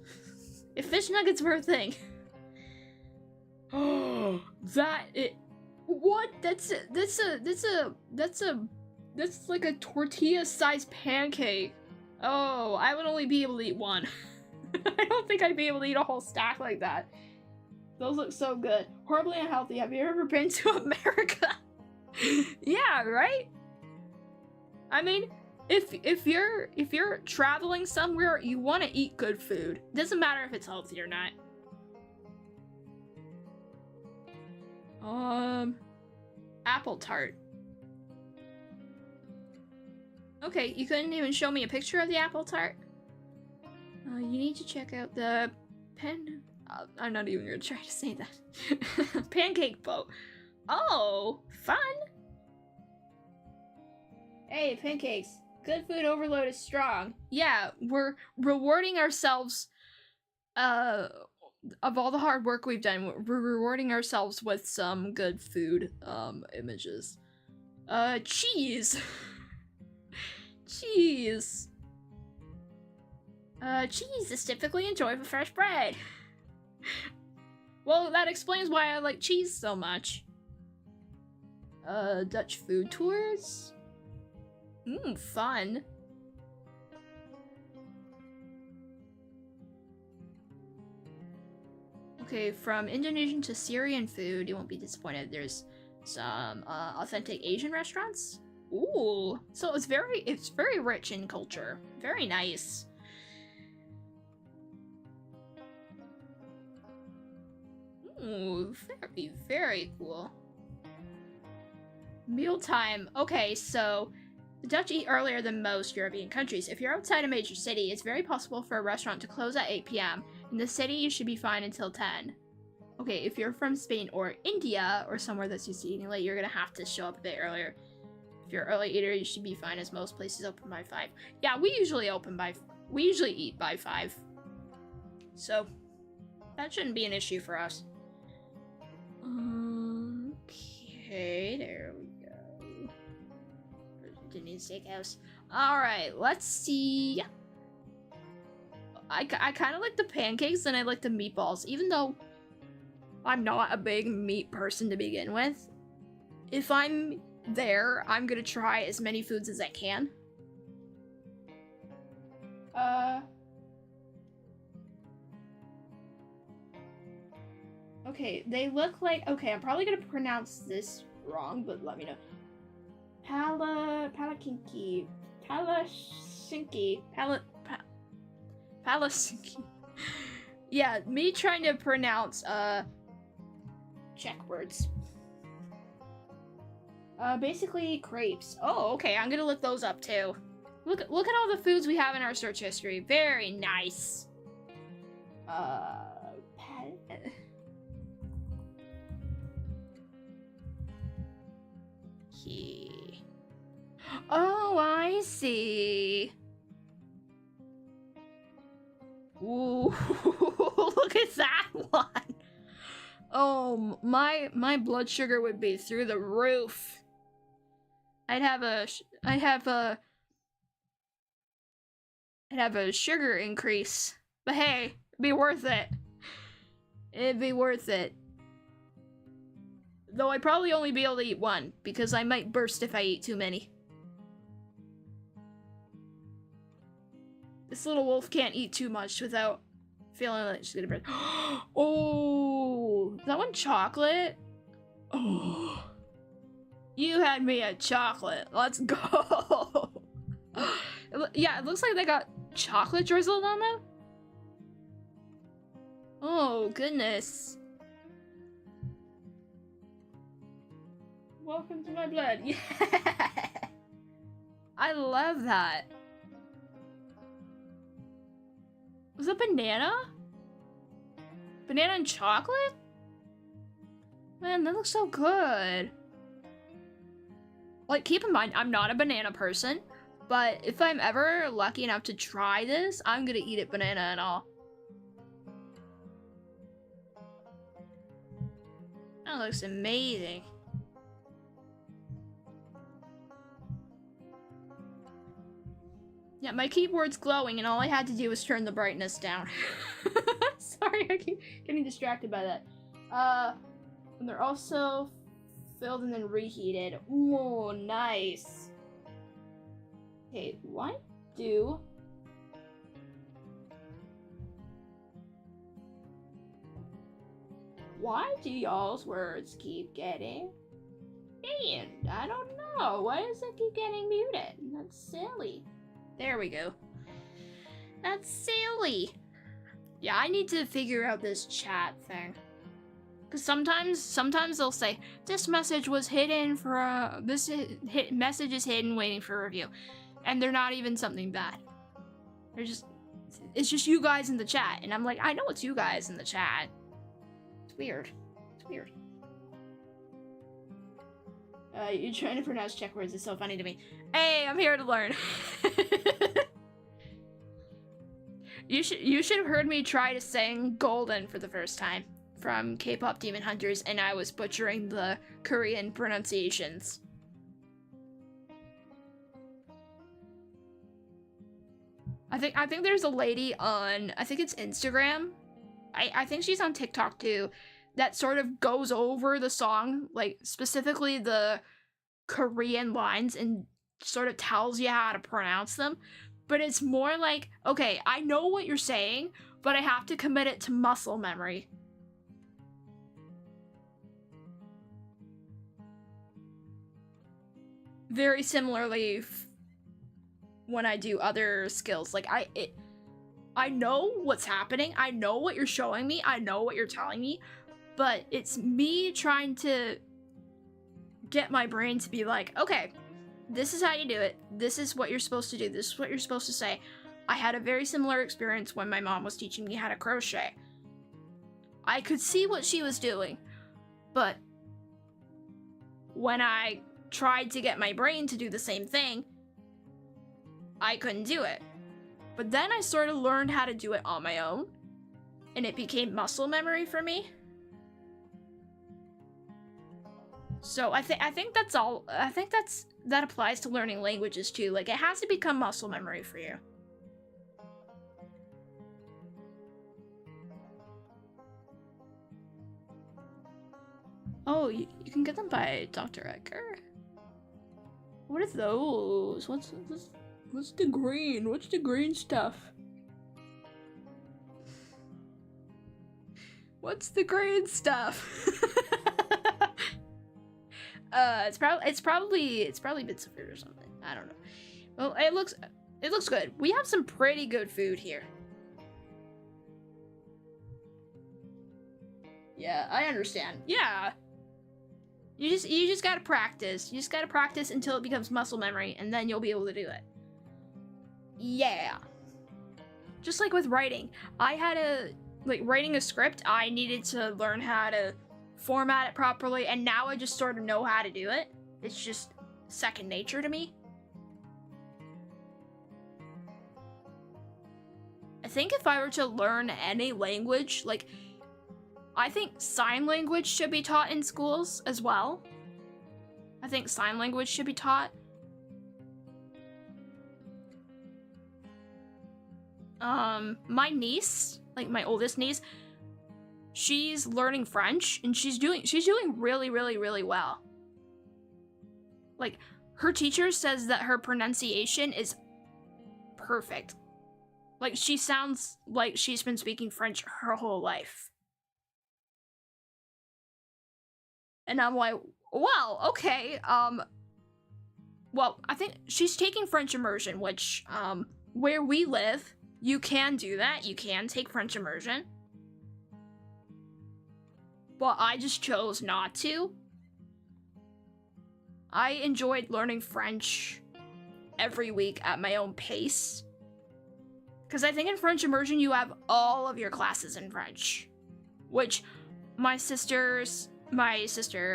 If fish nuggets were a thing. Oh, what? That's like a tortilla-sized pancake. Oh, I would only be able to eat one. I don't think I'd be able to eat a whole stack like that. Those look so good. Horribly unhealthy. Have you ever been to America? Yeah, right? I mean, if you're traveling somewhere, you want to eat good food. Doesn't matter if it's healthy or not. Apple tart. Okay, you couldn't even show me a picture of the apple tart? You need to check out the I'm not even gonna try to say that. Pancake boat. Oh, fun! Hey, pancakes. Good food overload is strong. Yeah, we're rewarding ourselves, of all the hard work we've done, we're rewarding ourselves with some good food, images. Cheese. Cheese. Cheese is typically enjoyed with fresh bread. Well, that explains why I like cheese so much. Dutch food tours? Fun. Okay, from Indonesian to Syrian food, you won't be disappointed. There's some, authentic Asian restaurants. Ooh, so it's very rich in culture. Very nice. Ooh, very, very cool. Mealtime. Okay, so the Dutch eat earlier than most European countries. If you're outside a major city, it's very possible for a restaurant to close at 8 p.m. In the city, you should be fine until 10. Okay, if you're from Spain or India or somewhere that's used to eating late, you're gonna have to show up a bit earlier. If you're an early eater, you should be fine, as most places open by 5. Yeah, we usually eat by 5. So that shouldn't be an issue for us. Okay, there we go. Argentinian steakhouse. Alright, let's see. I kind of like the pancakes and I like the meatballs, even though I'm not a big meat person to begin with. If I'm there, I'm gonna try as many foods as I can. Okay, they look like, okay, I'm probably gonna pronounce this wrong, but let me know. Palasinki. Yeah, me trying to pronounce, Czech words. Basically crepes. Oh, okay, I'm gonna look those up too. Look at all the foods we have in our search history. Very nice. Oh, I see. Ooh, look at that one. Oh, my blood sugar would be through the roof. I'd have a sugar increase. But hey, it'd be worth it. It'd be worth it. Though I'd probably only be able to eat one, because I might burst if I eat too many. This little wolf can't eat too much without Feeling like she's gonna burn. Oh, is that one chocolate? Oh, you had me at chocolate. Let's go. Yeah, it looks like they got chocolate drizzled on them. Oh, goodness. Welcome to my blood. Yeah. I love that. Was it banana? Banana and chocolate? Man, that looks so good. Like, keep in mind, I'm not a banana person, but if I'm ever lucky enough to try this, I'm gonna eat it banana and all. That looks amazing. Yeah, my keyboard's glowing and all I had to do was turn the brightness down. Sorry, I keep getting distracted by that. And they're also filled and then reheated. Whoa, nice. Okay, why do y'all's words keep getting banned? I don't know. Why does it keep getting muted? That's silly. There we go. That's silly. Yeah, I need to figure out this chat thing. Because sometimes they'll say, this message was hidden for message is hidden waiting for review. And they're not even something bad. It's just you guys in the chat. And I'm like, I know it's you guys in the chat. It's weird. It's weird. You're trying to pronounce Czech words. It's so funny to me. Hey, I'm here to learn. You should have heard me try to sing Golden for the first time from K-pop Demon Hunters, and I was butchering the Korean pronunciations. I think there's a lady on, I think it's Instagram. I think she's on TikTok too, that sort of goes over the song, like specifically the Korean lines, and sort of tells you how to pronounce them. But it's more like, okay, I know what you're saying, but I have to commit it to muscle memory. Very similarly, when I do other skills, like I know what's happening, I know what you're showing me, I know what you're telling me, but it's me trying to get my brain to be like, okay, this is how you do it, this is what you're supposed to do, this is what you're supposed to say. I had a very similar experience when my mom was teaching me how to crochet. I could see what she was doing, but when I tried to get my brain to do the same thing, I couldn't do it. But then I sort of learned how to do it on my own, and it became muscle memory for me. So I think that's all. I think that applies to learning languages too. Like, it has to become muscle memory for you. Oh, you can get them by Dr. Edgar. What are those? What's the green? What's the green stuff? What's the green stuff? It's probably bits of fruit or something. I don't know. Well, it looks good. We have some pretty good food here. Yeah, I understand. Yeah. You just gotta practice. You just gotta practice until it becomes muscle memory, and then you'll be able to do it. Yeah. Just like with writing. I had writing a script, I needed to learn how to format it properly, and now I just sort of know how to do it. It's just second nature to me. I think if I were to learn any language, like, I think sign language should be taught in schools as well. I think sign language should be taught. My niece, like my oldest niece, she's learning French, and she's doing really, really, really well. Like, her teacher says that her pronunciation is perfect. Like, she sounds like she's been speaking French her whole life. And I'm like, wow, okay, well, I think she's taking French immersion, which, where we live, you can do that. You can take French immersion. But I just chose not to. I enjoyed learning French every week at my own pace. Because I think in French immersion, you have all of your classes in French. Which my sister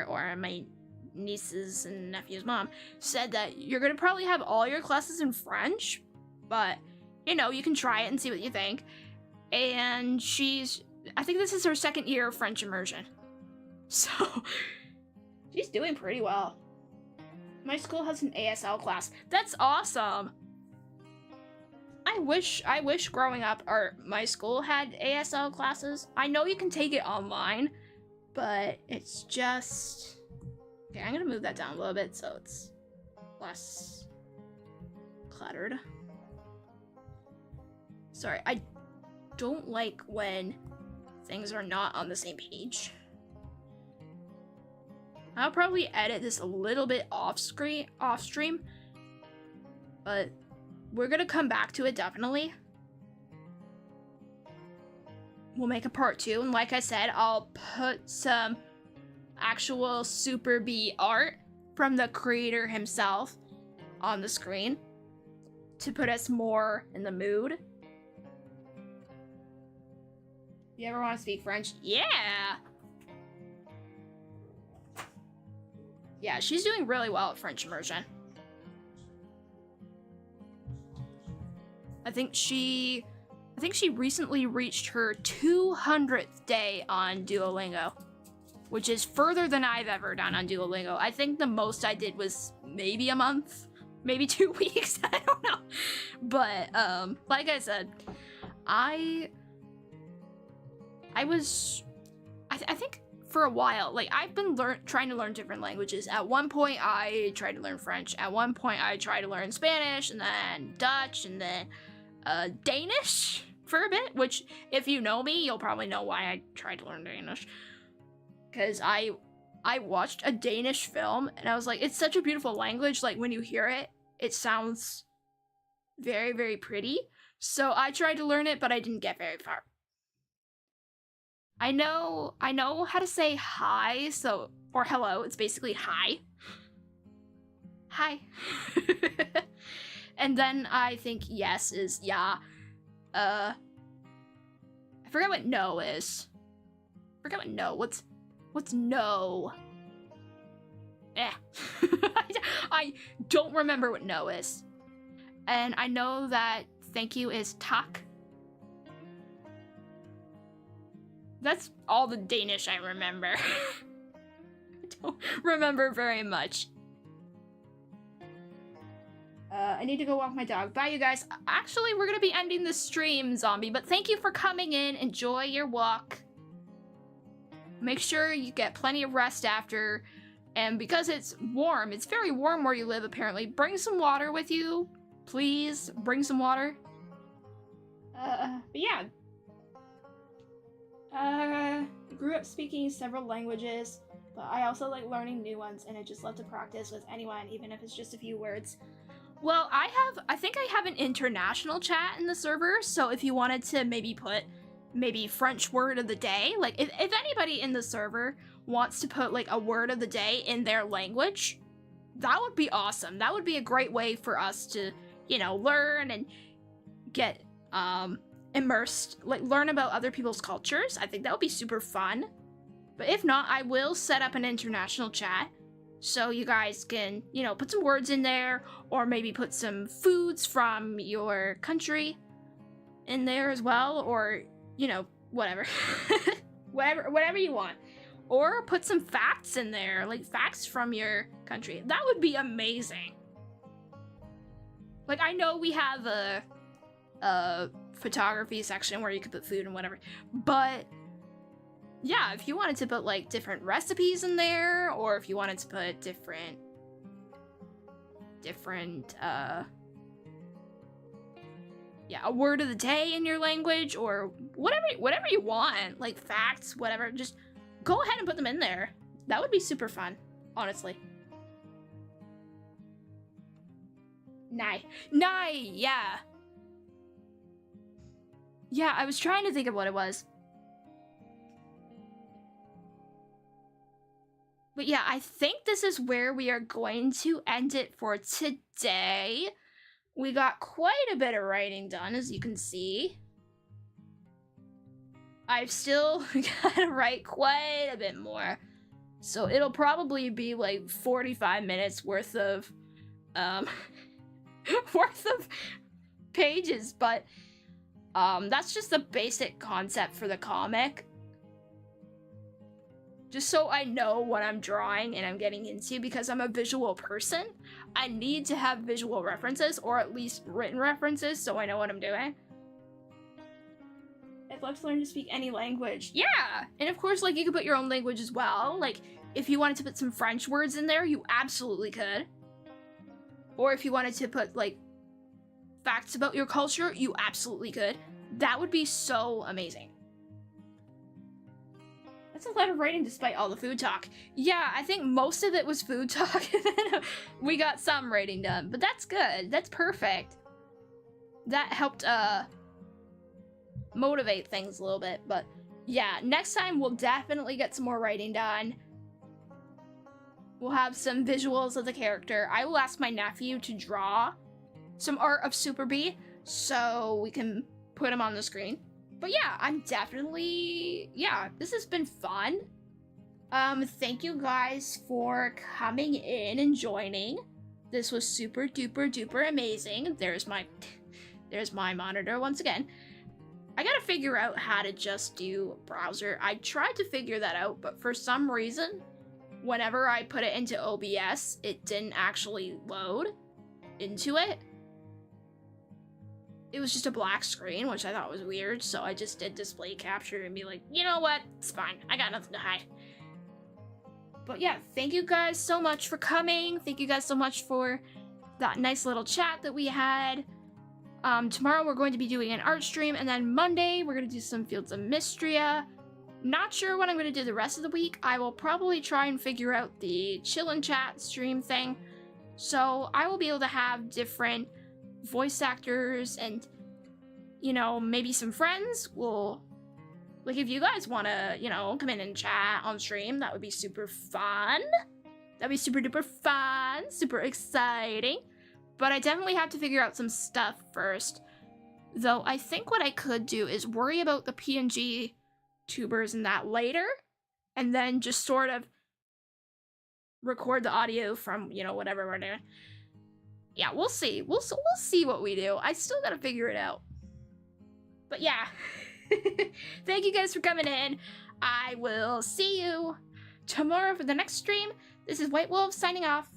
or my niece's and nephew's mom said that you're gonna probably have all your classes in French, but you know, you can try it and see what you think. And I think this is her second year of French immersion. So she's doing pretty well. My school has an ASL class. That's awesome. I wish growing up my school had ASL classes. I know you can take it online, but it's just... Okay, I'm gonna move that down a little bit so it's less cluttered. Sorry, I don't like when things are not on the same page. I'll probably edit this a little bit off stream, but we're gonna come back to it definitely. We'll make a part 2, and like I said, I'll put some actual Super B art from the creator himself on the screen to put us more in the mood. You ever want to speak French? Yeah! Yeah, she's doing really well at French immersion. I think she recently reached her 200th day on Duolingo, which is further than I've ever done on Duolingo. I think the most I did was maybe a month, maybe 2 weeks, I don't know. But, like I said, I think for a while, like, I've been trying to learn different languages. At one point, I tried to learn French. At one point, I tried to learn Spanish, and then Dutch, and then Danish for a bit, which, if you know me, you'll probably know why I tried to learn Danish. Because I watched a Danish film, and I was like, it's such a beautiful language. Like, when you hear it, it sounds very, very pretty. So I tried to learn it, but I didn't get very far. I know how to say hi, or hello, it's basically hi. Hi. And then I think yes is yeah. I forget what no is. What's no? I don't remember what no is. And I know that thank you is tak. That's all the Danish I remember. I don't remember very much. I need to go walk my dog. Bye, you guys. Actually, we're gonna be ending the stream, Zombie, but thank you for coming in. Enjoy your walk. Make sure you get plenty of rest after. And because it's warm, it's very warm where you live, apparently, bring some water with you. Please, bring some water. But yeah. Grew up speaking several languages, but I also like learning new ones, and I just love to practice with anyone, even if it's just a few words. Well, I think I have an international chat in the server, so if you wanted to maybe put French word of the day, like if anybody in the server wants to put like a word of the day in their language, that would be awesome. That would be a great way for us to, you know, learn and get immersed, like learn about other people's cultures. I think that would be super fun. But if not, I will set up an international chat so you guys can, you know, put some words in there, or maybe put some foods from your country in there as well, or, you know, whatever. whatever you want. Or put some facts in there, like facts from your country. That would be amazing. Like, I know we have a photography section where you could put food and whatever, but yeah, if you wanted to put like different recipes in there, or if you wanted to put different yeah, a word of the day in your language, or whatever you want, like facts, whatever. Just go ahead and put them in there. That would be super fun, honestly. Nye, yeah. Yeah, I was trying to think of what it was. But yeah, I think this is where we are going to end it for today. We got quite a bit of writing done, as you can see. I've still got to write quite a bit more. So it'll probably be like 45 minutes worth of worth of pages, but that's just the basic concept for the comic. Just so I know what I'm drawing and I'm getting into, because I'm a visual person. I need to have visual references, or at least written references, so I know what I'm doing. I'd love to learn to speak any language. Yeah! And of course, like, you could put your own language as well. Like, if you wanted to put some French words in there, you absolutely could. Or if you wanted to put, like, facts about your culture, you absolutely could. That would be so amazing. That's a lot of writing despite all the food talk. Yeah, I think most of it was food talk, and then we got some writing done. But that's good. That's perfect. That helped motivate things a little bit. But yeah, next time we'll definitely get some more writing done. We'll have some visuals of the character. I will ask my nephew to draw some art of Super B so we can put him on the screen. But yeah, I'm definitely, yeah, this has been fun. Thank you guys for coming in and joining. This was super duper duper amazing. There's my monitor once again. I gotta figure out how to just do browser. I tried to figure that out, but for some reason, whenever I put it into OBS, it didn't actually load into it. It was just a black screen, which I thought was weird, so I just did display capture and be like, you know what, it's fine, I got nothing to hide. But yeah, thank you guys so much for coming. Thank you guys so much for that nice little chat that we had. Tomorrow we're going to be doing an art stream, and then Monday we're going to do some Fields of Mystria. Not sure what I'm going to do the rest of the week. I will probably try and figure out the chill and chat stream thing. So I will be able to have different voice actors and, you know, maybe some friends will, like, if you guys want to, you know, come in and chat on stream, that would be super fun. That'd be super duper fun, super exciting. But I definitely have to figure out some stuff first. Though I think what I could do is worry about the PNG tubers and that later, and then just sort of record the audio from, you know, whatever we're doing. Yeah, we'll see. We'll see what we do. I still gotta figure it out. But yeah, thank you guys for coming in. I will see you tomorrow for the next stream. This is White Wolf signing off.